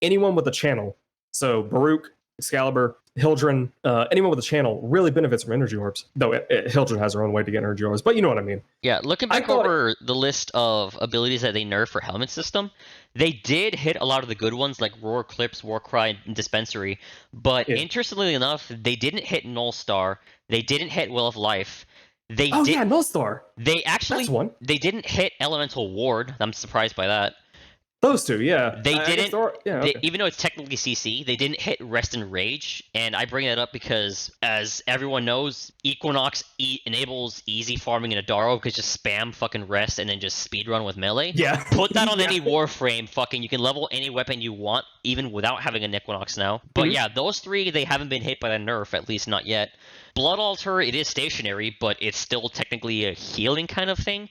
[SPEAKER 1] anyone with a channel. So Baruch, Excalibur, Hildren, anyone with a channel really benefits from energy orbs. Though Hildren has her own way to get energy orbs, but you know what I mean.
[SPEAKER 2] Yeah, looking back over the list of abilities that they nerfed for Helmet System, they did hit a lot of the good ones like Roar, Clips, Warcry, and Dispensary. But interestingly enough, they didn't hit Null Star. They didn't hit Will of Life.
[SPEAKER 1] Yeah, Null Star.
[SPEAKER 2] They actually,
[SPEAKER 1] that's one.
[SPEAKER 2] They didn't hit Elemental Ward. I'm surprised by that.
[SPEAKER 1] Those two, yeah.
[SPEAKER 2] They didn't.
[SPEAKER 1] Okay.
[SPEAKER 2] Even though it's technically CC, they didn't hit Rest and Rage. And I bring that up because, as everyone knows, Equinox enables easy farming in Adaro because just spam fucking Rest and then just speedrun with melee.
[SPEAKER 1] Yeah.
[SPEAKER 2] Put that on any Warframe. Fucking, you can level any weapon you want, even without having an Equinox now. But yeah, those three, they haven't been hit by the nerf, at least not yet. Blood Altar, it is stationary, but it's still technically a healing kind of thing.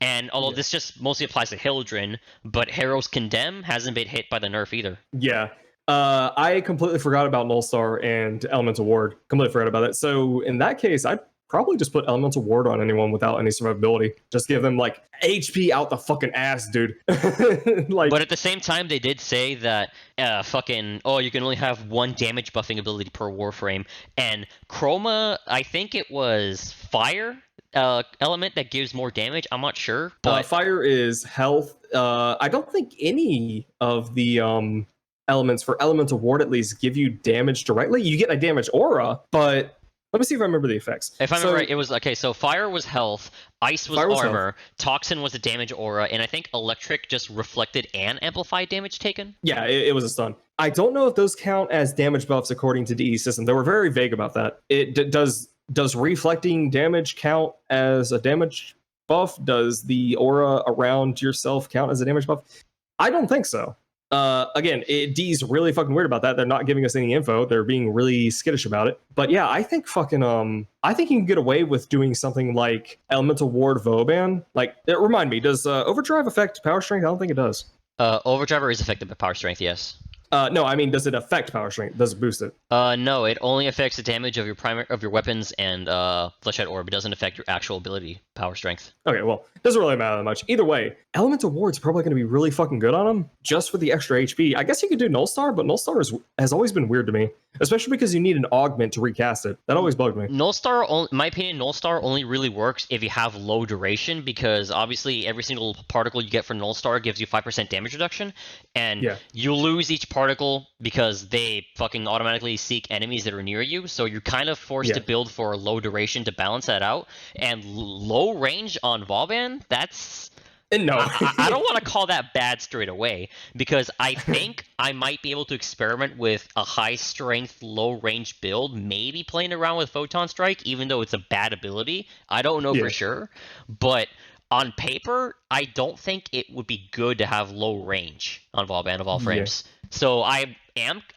[SPEAKER 2] And although this just mostly applies to Hildren, but Hero's Condemn hasn't been hit by the nerf either.
[SPEAKER 1] Yeah. I completely forgot about Null Star and Elemental Ward. Completely forgot about it. So in that case, I'd probably just put Elemental Ward on anyone without any survivability. Just give them like HP out the fucking ass, dude.
[SPEAKER 2] But at the same time, they did say that you can only have one damage buffing ability per Warframe. And Chroma, I think it was Fire element that gives more damage. I'm not sure. But
[SPEAKER 1] Fire is health. I don't think any of the elements for Elemental Ward at least give you damage directly. You get a damage aura, but let me see if I remember the effects.
[SPEAKER 2] If I remember right, it was okay. So Fire was health, Ice was armor, Toxin was a damage aura, and I think Electric just reflected and amplified damage taken.
[SPEAKER 1] Yeah, it was a stun. I don't know if those count as damage buffs according to DE system. They were very vague about that. It does reflecting damage count as a damage buff? Does the aura around yourself count as a damage buff? I don't think so. Again, D's really fucking weird about that. They're not giving us any info. They're being really skittish about it. But yeah, I think fucking I think you can get away with doing something like Elemental Ward Vauban. Like, remind me, does Overdrive affect power strength? I don't think it does.
[SPEAKER 2] Overdriver is affected by power strength, yes.
[SPEAKER 1] No, I mean, does it affect power strength? Does it boost it?
[SPEAKER 2] No, it only affects the damage of your weapons and Fleshhead Orb. It doesn't affect your actual ability, power strength.
[SPEAKER 1] Okay, well, doesn't really matter that much. Either way, Elemental Ward's probably going to be really fucking good on him, just for the extra HP. I guess you could do Null Star, but Null Star has always been weird to me, especially because you need an augment to recast it. That always bugged me.
[SPEAKER 2] Null Star, in my opinion, Null Star only really works if you have low duration, because obviously every single particle you get from Null Star gives you 5% damage reduction, and you lose each particle because they fucking automatically seek enemies that are near you, so you're kind of forced to build for a low duration to balance that out. And low range on Vauban, that's...
[SPEAKER 1] No.
[SPEAKER 2] I don't want to call that bad straight away, because I think I might be able to experiment with a high strength, low range build, maybe playing around with Photon Strike, even though it's a bad ability. I don't know for sure, but on paper, I don't think it would be good to have low range on Vauban of all frames. So I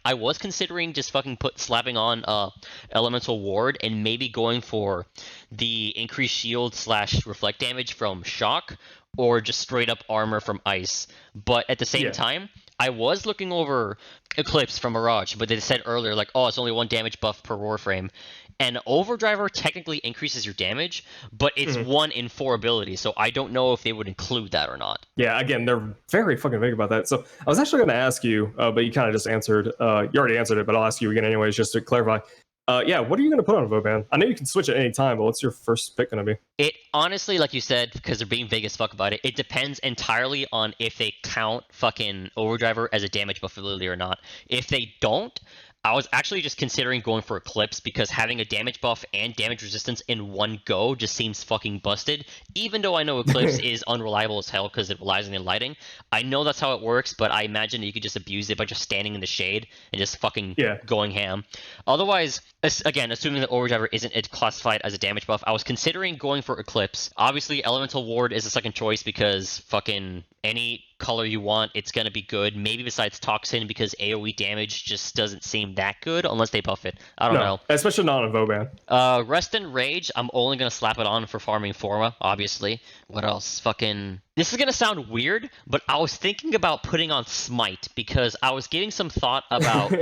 [SPEAKER 2] was considering just fucking slapping on Elemental Ward and maybe going for the increased shield / reflect damage from Shock, or just straight up armor from Ice. But at the same time, I was looking over Eclipse from Mirage, but they said earlier, like, oh, it's only 1 damage buff per Warframe. And Overdriver technically increases your damage, but it's 1 in 4 abilities, so I don't know if they would include that or not.
[SPEAKER 1] Yeah, again, they're very fucking vague about that. So I was actually going to ask you, but you kind of just answered. You already answered it, but I'll ask you again anyways, just to clarify. Yeah, what are you going to put on Vauban? I know you can switch at any time, but what's your first pick going to be?
[SPEAKER 2] It honestly, like you said, because they're being vague as fuck about it, it depends entirely on if they count fucking Overdriver as a damage buff ability or not. If they don't, I was actually just considering going for Eclipse because having a damage buff and damage resistance in one go just seems fucking busted. Even though I know Eclipse is unreliable as hell because it relies on the lighting, I know that's how it works, but I imagine you could just abuse it by just standing in the shade and just fucking going ham. Otherwise, again, assuming that Overdriver isn't classified as a damage buff, I was considering going for Eclipse. Obviously, Elemental Ward is a second choice because fucking any color you want, it's going to be good. Maybe besides Toxin because AoE damage just doesn't seem that good unless they buff it. I don't know.
[SPEAKER 1] Especially not on Vauban.
[SPEAKER 2] Rest and Rage, I'm only going to slap it on for farming Forma, obviously. What else? Fucking... This is going to sound weird, but I was thinking about putting on Smite because I was giving some thought about...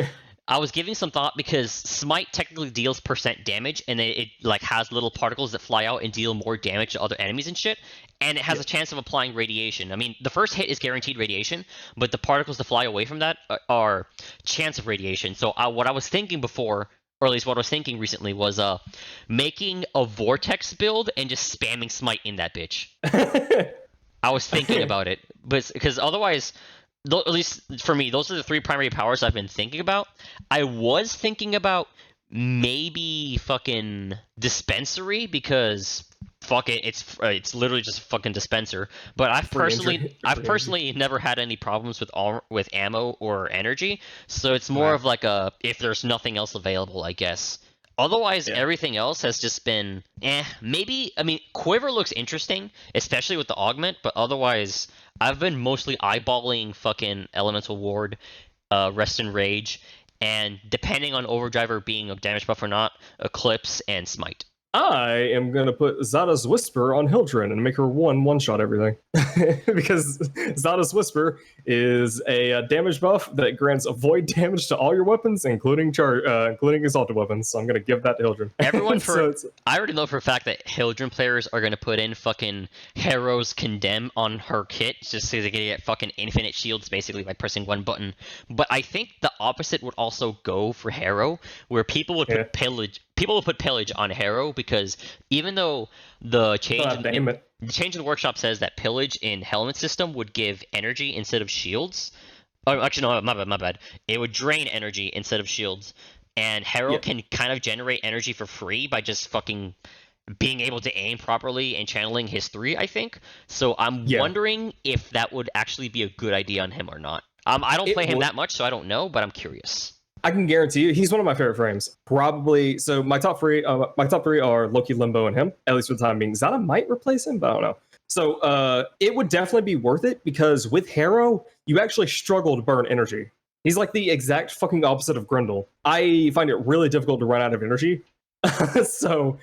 [SPEAKER 2] because Smite technically deals percent damage, and it like has little particles that fly out and deal more damage to other enemies and shit. And it has a chance of applying radiation. I mean, the first hit is guaranteed radiation, but the particles that fly away from that are chance of radiation. So what I was thinking before, or at least what I was thinking recently, was making a Vortex build and just spamming Smite in that bitch. I was thinking about it, but because otherwise... at least for me, those are the 3 primary powers I've been thinking about. I was thinking about maybe fucking Dispensary because fuck it, it's literally just a fucking dispenser. But I've personally never had any problems with ammo or energy, so it's more of like a if there's nothing else available, I guess. Otherwise, everything else has just been maybe, I mean, Quiver looks interesting, especially with the augment, but otherwise, I've been mostly eyeballing fucking Elemental Ward, Rest and Rage, and depending on Overdriver being a damage buff or not, Eclipse and Smite.
[SPEAKER 1] I am going to put Zada's Whisper on Hildren and make her one-shot everything. Because Zada's Whisper is a damage buff that grants void damage to all your weapons, including exalted weapons. So I'm going to give that to Hildren.
[SPEAKER 2] I already know for a fact that Hildren players are going to put in fucking Harrow's Condemn on her kit just so they can get fucking infinite shields basically by pressing one button. But I think the opposite would also go for Harrow, where people would put Pillage. People will put Pillage on Harrow because even though the change in the workshop says that Pillage in Helmet system would give energy instead of shields. Oh, actually, no, my bad. It would drain energy instead of shields. And Harrow can kind of generate energy for free by just fucking being able to aim properly and channeling his 3, I think. So I'm wondering if that would actually be a good idea on him or not. I don't play him that much, so I don't know, but I'm curious.
[SPEAKER 1] I can guarantee you, he's one of my favorite frames. Probably. So my top three are Loki, Limbo, and him. At least for the time being. Zada might replace him, but I don't know. So it would definitely be worth it because with Harrow, you actually struggle to burn energy. He's like the exact fucking opposite of Grendel. I find it really difficult to run out of energy. So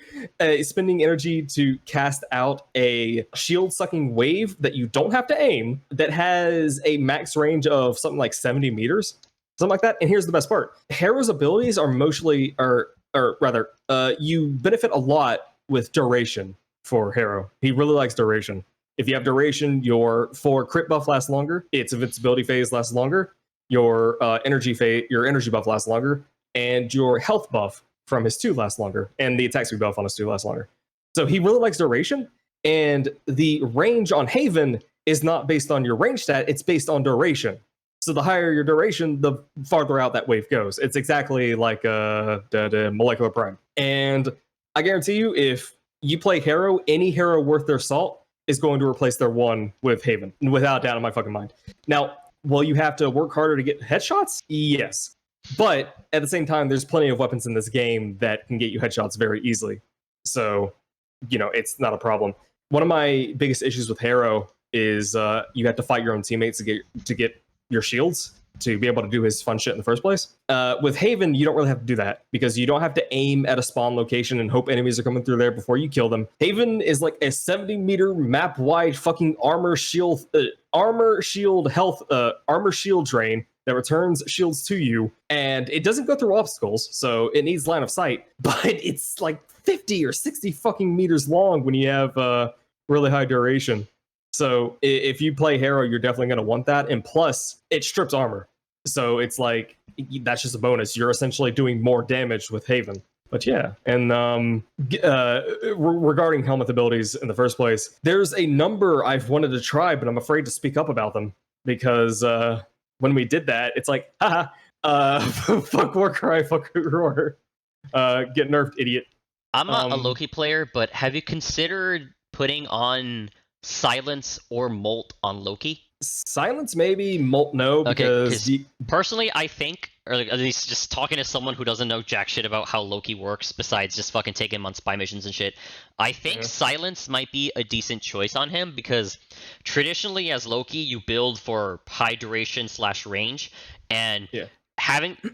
[SPEAKER 1] spending energy to cast out a shield-sucking wave that you don't have to aim, that has a max range of something like 70 meters. Something like that. And here's the best part. Harrow's abilities are you benefit a lot with duration for Harrow. He really likes duration. If you have duration, your 4 crit buff lasts longer, its invincibility phase lasts longer, your energy buff lasts longer, and your health buff from his 2 lasts longer, and the attack speed buff on his 2 lasts longer. So he really likes duration, and the range on Haven is not based on your range stat, it's based on duration. So the higher your duration, the farther out that wave goes. It's exactly like the Molecular Prime. And I guarantee you, if you play Harrow, any Harrow worth their salt is going to replace their 1 with Haven, without doubt in my fucking mind. Now, will you have to work harder to get headshots? Yes. But at the same time, there's plenty of weapons in this game that can get you headshots very easily. So, it's not a problem. One of my biggest issues with Harrow is you have to fight your own teammates to get your shields. to be able to do his fun shit in the first place. With Haven, you don't really have to do that because you don't have to aim at a spawn location and hope enemies are coming through there before you kill them. Haven is like a 70-meter map-wide fucking armor shield drain that returns shields to you, and it doesn't go through obstacles, so it needs line of sight, but it's like 50 or 60 fucking meters long when you have really high duration. So if you play Harrow, you're definitely going to want that, and plus, it strips armor. So it's like, that's just a bonus. You're essentially doing more damage with Haven. But yeah, and regarding helmet abilities in the first place, there's a number I've wanted to try, but I'm afraid to speak up about them because when we did that, it's like, haha, fuck Warcry, fuck Roar, get nerfed, idiot.
[SPEAKER 2] I'm not a Loki player, but have you considered putting on Silence or Molt on Loki?
[SPEAKER 1] Silence maybe, Molt no, because
[SPEAKER 2] personally I think, or at least just talking to someone who doesn't know jack shit about how Loki works besides just fucking taking him on spy missions and shit, I think Silence might be a decent choice on him because traditionally as Loki you build for high duration / range, and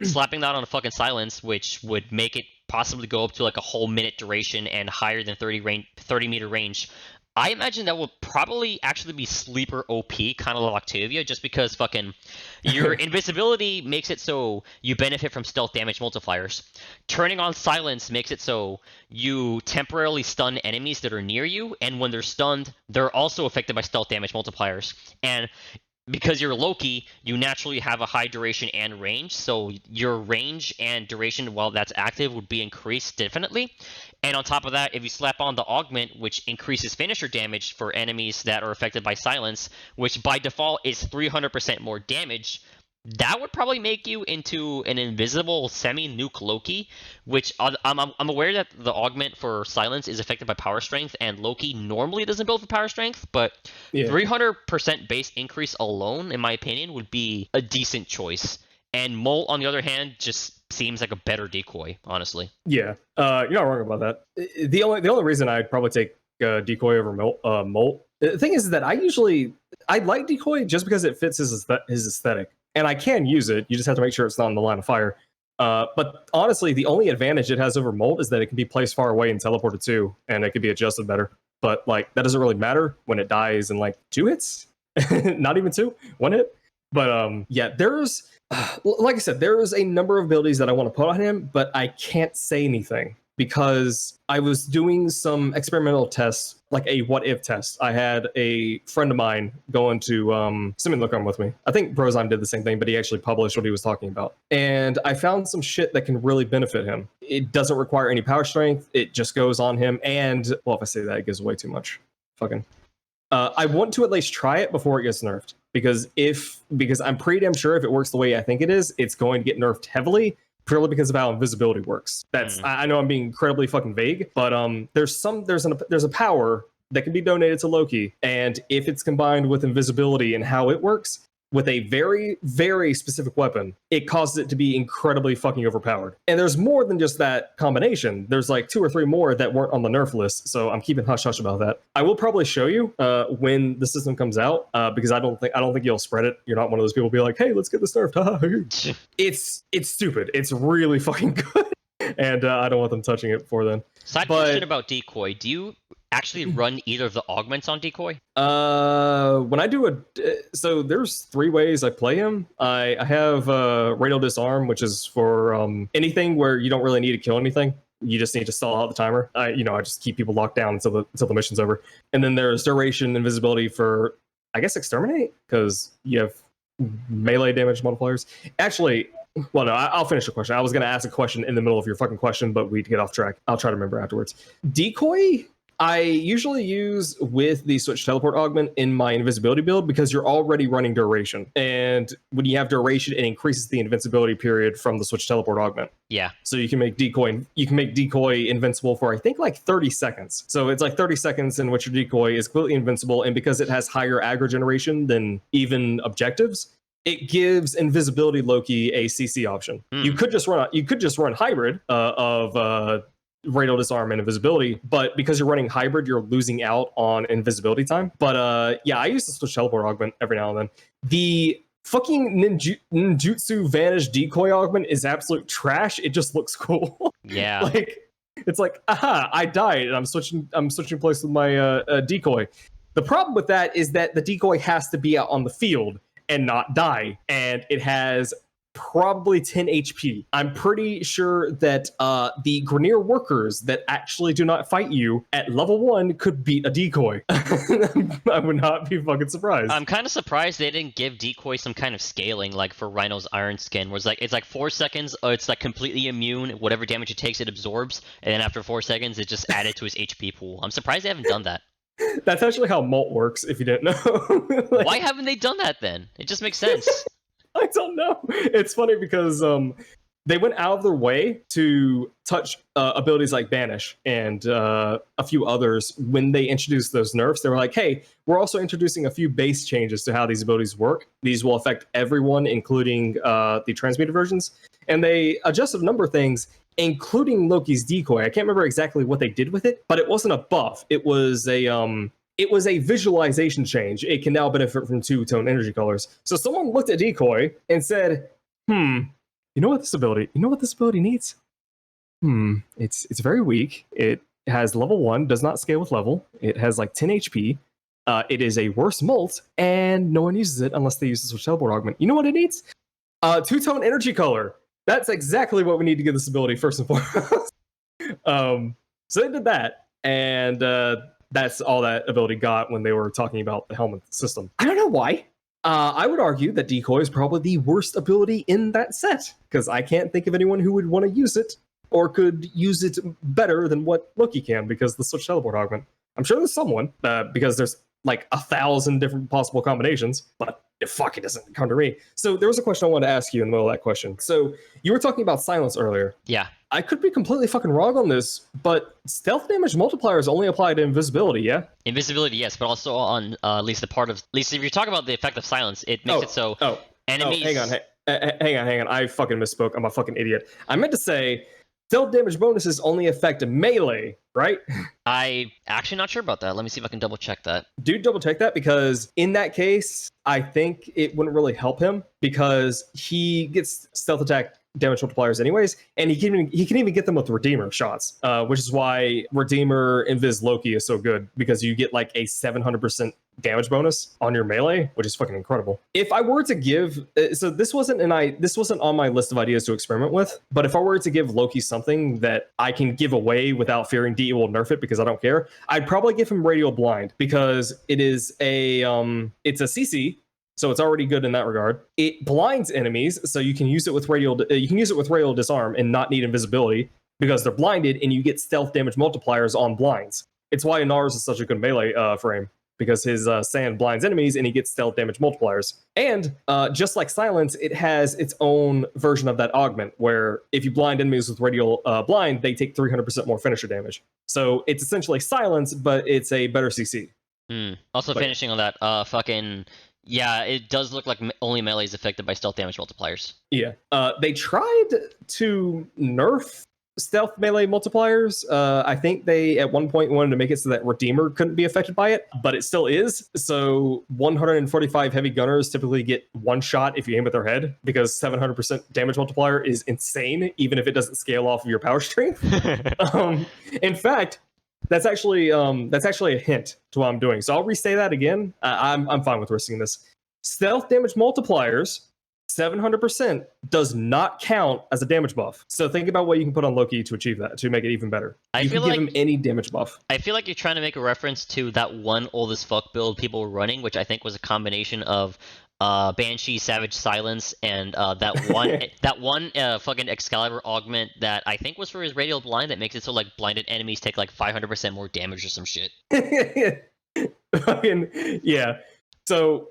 [SPEAKER 2] slapping that on a fucking Silence, which would make it possibly go up to like a whole minute duration and higher than 30 meter range, I imagine that will probably actually be sleeper OP, kind of like Octavia, just because fucking your invisibility makes it so you benefit from stealth damage multipliers. Turning on Silence makes it so you temporarily stun enemies that are near you, and when they're stunned, they're also affected by stealth damage multipliers. And because you're Loki, you naturally have a high duration and range, so your range and duration while that's active would be increased definitely. And on top of that, if you slap on the Augment, which increases finisher damage for enemies that are affected by Silence, which by default is 300% more damage, that would probably make you into an invisible semi-nuke Loki, which I'm aware that the Augment for Silence is affected by power strength, and Loki normally doesn't build for power strength, but 300% base increase alone, in my opinion, would be a decent choice. And Molt, on the other hand, just seems like a better decoy, honestly.
[SPEAKER 1] Yeah, you're not wrong about that. The only reason I'd probably take decoy over Molt. The thing is that I like decoy just because it fits his aesthetic. And I can use it. You just have to make sure it's not in the line of fire. But honestly, the only advantage it has over Molt is that it can be placed far away and teleported too, and it can be adjusted better. But like that doesn't really matter when it dies in like 2 hits, not even 2, 1 hit. But yeah, there's like I said, there's a number of abilities that I want to put on him, but I can't say anything because I was doing some experimental tests, like a what if test. I had a friend of mine go into Simulacrum with me. I think Brozyme did the same thing, but he actually published what he was talking about. And I found some shit that can really benefit him. It doesn't require any power strength. It just goes on him. And, well, if I say that, it gives away too much. Fucking. I want to at least try it before it gets nerfed. Because I'm pretty damn sure if it works the way I think it is, it's going to get nerfed heavily. Purely because of how invisibility works. I know I'm being incredibly fucking vague, but there's a power that can be donated to Loki, and if it's combined with invisibility and how it works with a very, very specific weapon, it causes it to be incredibly fucking overpowered. And there's more than just that combination. There's like 2 or 3 more that weren't on the nerf list, so I'm keeping hush hush about that. I will probably show you when the system comes out, because I don't think you'll spread it. You're not one of those people be like, hey, let's get this nerfed. It's stupid. It's really fucking good, and I don't want them touching it before then.
[SPEAKER 2] Side question about decoy: do you actually run either of the augments on decoy?
[SPEAKER 1] When I do so there's 3 ways I play him. I have Radial Disarm, which is for anything where you don't really need to kill anything. You just need to stall out the timer. I just keep people locked down until the mission's over. And then there's Duration, Invisibility for, I guess, Exterminate, because you have melee damage multipliers. Actually, well, no, I'll finish the question. I was going to ask a question in the middle of your fucking question, but we'd get off track. I'll try to remember afterwards. Decoy, I usually use with the Switch Teleport Augment in my invisibility build because you're already running Duration. And when you have Duration, it increases the invincibility period from the Switch Teleport Augment.
[SPEAKER 2] Yeah.
[SPEAKER 1] So you can make decoy invincible for, I think, like 30 seconds. So it's like 30 seconds in which your decoy is completely invincible. And because it has higher aggro generation than even objectives, it gives invisibility Loki a CC option. You could just run hybrid of Radial Disarm and invisibility, but because you're running hybrid, you're losing out on invisibility time. But yeah, I use the Switch Teleport Augment every now and then. fucking ninjutsu vanish decoy augment is absolute trash. It just looks cool.
[SPEAKER 2] Yeah.
[SPEAKER 1] Like it's like, aha, I died and I'm switching place with my decoy. The problem with that is that the decoy has to be out on the field and not die, and it has probably 10 HP. I'm pretty sure that the Grineer workers that actually do not fight you at level 1 could beat a decoy. I would not be fucking surprised.
[SPEAKER 2] I'm kind of surprised they didn't give decoy some kind of scaling, like for Rhino's Iron Skin, where it's like 4 seconds, it's like completely immune. Whatever damage it takes, it absorbs, and then after 4 seconds, it just added to his HP pool. I'm surprised they haven't done that.
[SPEAKER 1] That's actually how Molt works, if you didn't know. Like,
[SPEAKER 2] Why haven't they done that then? It just makes sense.
[SPEAKER 1] I don't know. It's funny because they went out of their way to touch abilities like Banish and a few others when they introduced those nerfs. They were like, hey, we're also introducing a few base changes to how these abilities work. These will affect everyone, including the transmuted versions. And they adjusted a number of things, including Loki's decoy. I can't remember exactly what they did with it, but it wasn't a buff. It was a visualization change. It can now benefit from 2-tone energy colors. So someone looked at decoy and said, you know what this ability needs? It's very weak. It has level 1, does not scale with level. It has like 10 HP. It is a worse molt, and no one uses it unless they use the Switch Teleport Augment. You know what it needs? 2-tone energy color. That's exactly what we need to give this ability first and foremost. So they did that, and that's all that ability got when they were talking about the helmet system. I don't know why. I would argue that decoy is probably the worst ability in that set, because I can't think of anyone who would want to use it or could use it better than what Loki can, because the Switch Teleport Augment. I'm sure there's someone, because there's like 1,000 different possible combinations, but fuck, it doesn't come to me. So there was a question I wanted to ask you in the middle of that question. So you were talking about silence earlier.
[SPEAKER 2] Yeah.
[SPEAKER 1] I could be completely fucking wrong on this, but stealth damage multipliers only apply to invisibility, yeah?
[SPEAKER 2] Invisibility, yes, but also on at least if you're talking about the effect of silence, it makes it so enemies.
[SPEAKER 1] Hang on. I fucking misspoke. I'm a fucking idiot. I meant to say stealth damage bonuses only affect melee, right?
[SPEAKER 2] I actually not sure about that. Let me see if I can double check that.
[SPEAKER 1] Do double check that, because in that case, I think it wouldn't really help him, because he gets stealth attack damage multipliers anyways, and he can even get them with Redeemer shots, which is why Redeemer Invis Loki is so good, because you get like a 700% damage bonus on your melee, which is fucking incredible. If I were to give, so this wasn't on my list of ideas to experiment with, but if I were to give Loki something that I can give away without fearing DE will nerf it because I don't care, I'd probably give him Radial Blind, because it is it's a CC. So it's already good in that regard. It blinds enemies, so you can use it with radial disarm and not need invisibility, because they're blinded, and you get stealth damage multipliers on blinds. It's why Inars is such a good melee frame, because his sand blinds enemies and he gets stealth damage multipliers. And just like silence, it has its own version of that augment, where if you blind enemies with radial blind, they take 300% more finisher damage. So it's essentially silence, but it's a better CC.
[SPEAKER 2] Also, finishing on that, yeah, it does look like only melee is affected by stealth damage multipliers.
[SPEAKER 1] Yeah. They tried to nerf stealth melee multipliers. I think they at one point wanted to make it so that Redeemer couldn't be affected by it, but it still is. So 145 heavy gunners typically get one shot if you aim at their head, because 700% damage multiplier is insane, even if it doesn't scale off of your power strength. In fact, that's actually a hint to what I'm doing. So I'll restate that again. I'm fine with risking this. Stealth damage multipliers, 700% does not count as a damage buff. So think about what you can put on Loki to achieve that, to make it even better. You can give him any damage buff.
[SPEAKER 2] I feel like you're trying to make a reference to that one old as fuck build people were running, which I think was a combination of Banshee, Savage Silence, and that one fucking Excalibur augment that I think was for his Radial Blind, that makes it so like blinded enemies take like 500% more damage or some shit.
[SPEAKER 1] Yeah. So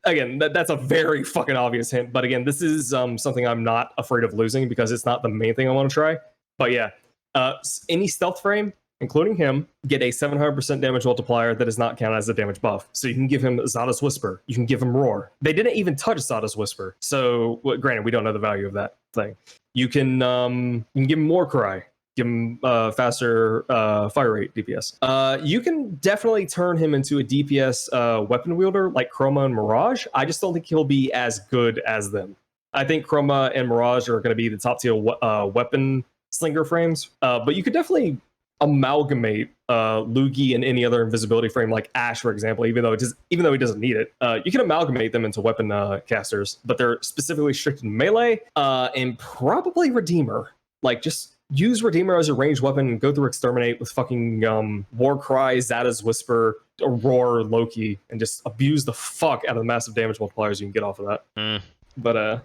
[SPEAKER 1] again, that's a very fucking obvious hint. But again, this is something I'm not afraid of losing, because it's not the main thing I want to try. But yeah, any stealth frame, including him, get a 700% damage multiplier that does not count as a damage buff. So you can give him Zada's Whisper. You can give him Roar. They didn't even touch Zada's Whisper. So granted, we don't know the value of that thing. You can give him War Cry. give him faster fire rate DPS. You can definitely turn him into a DPS weapon wielder like Chroma and Mirage. I just don't think he'll be as good as them. I think Chroma and Mirage are going to be the top tier weapon slinger frames, but you could definitely amalgamate Lugi and any other invisibility frame like Ash, for example, even though he doesn't need it. You can amalgamate them into weapon casters, but they're specifically restricted to melee and probably Redeemer. Like, just use Redeemer as a ranged weapon and go through Exterminate with fucking Warcry, Zada's Whisper, Roar, Loki, and just abuse the fuck out of the massive damage multipliers you can get off of that. But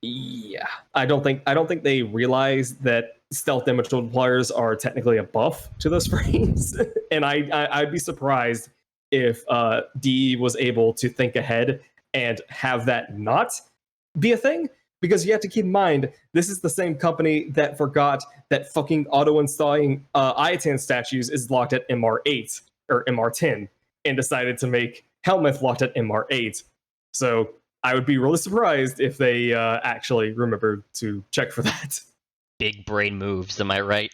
[SPEAKER 1] yeah, I don't think they realize that stealth damage multipliers are technically a buff to those frames, and I'd be surprised if DE was able to think ahead and have that not be a thing, because you have to keep in mind this is the same company that forgot that fucking auto-installing Ayatan statues is locked at MR8 or MR10 and decided to make Helmuth locked at MR8. So I would be really surprised if they actually remembered to check for that.
[SPEAKER 2] Big brain moves, am I right?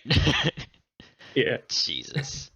[SPEAKER 1] Yeah.
[SPEAKER 2] Jesus.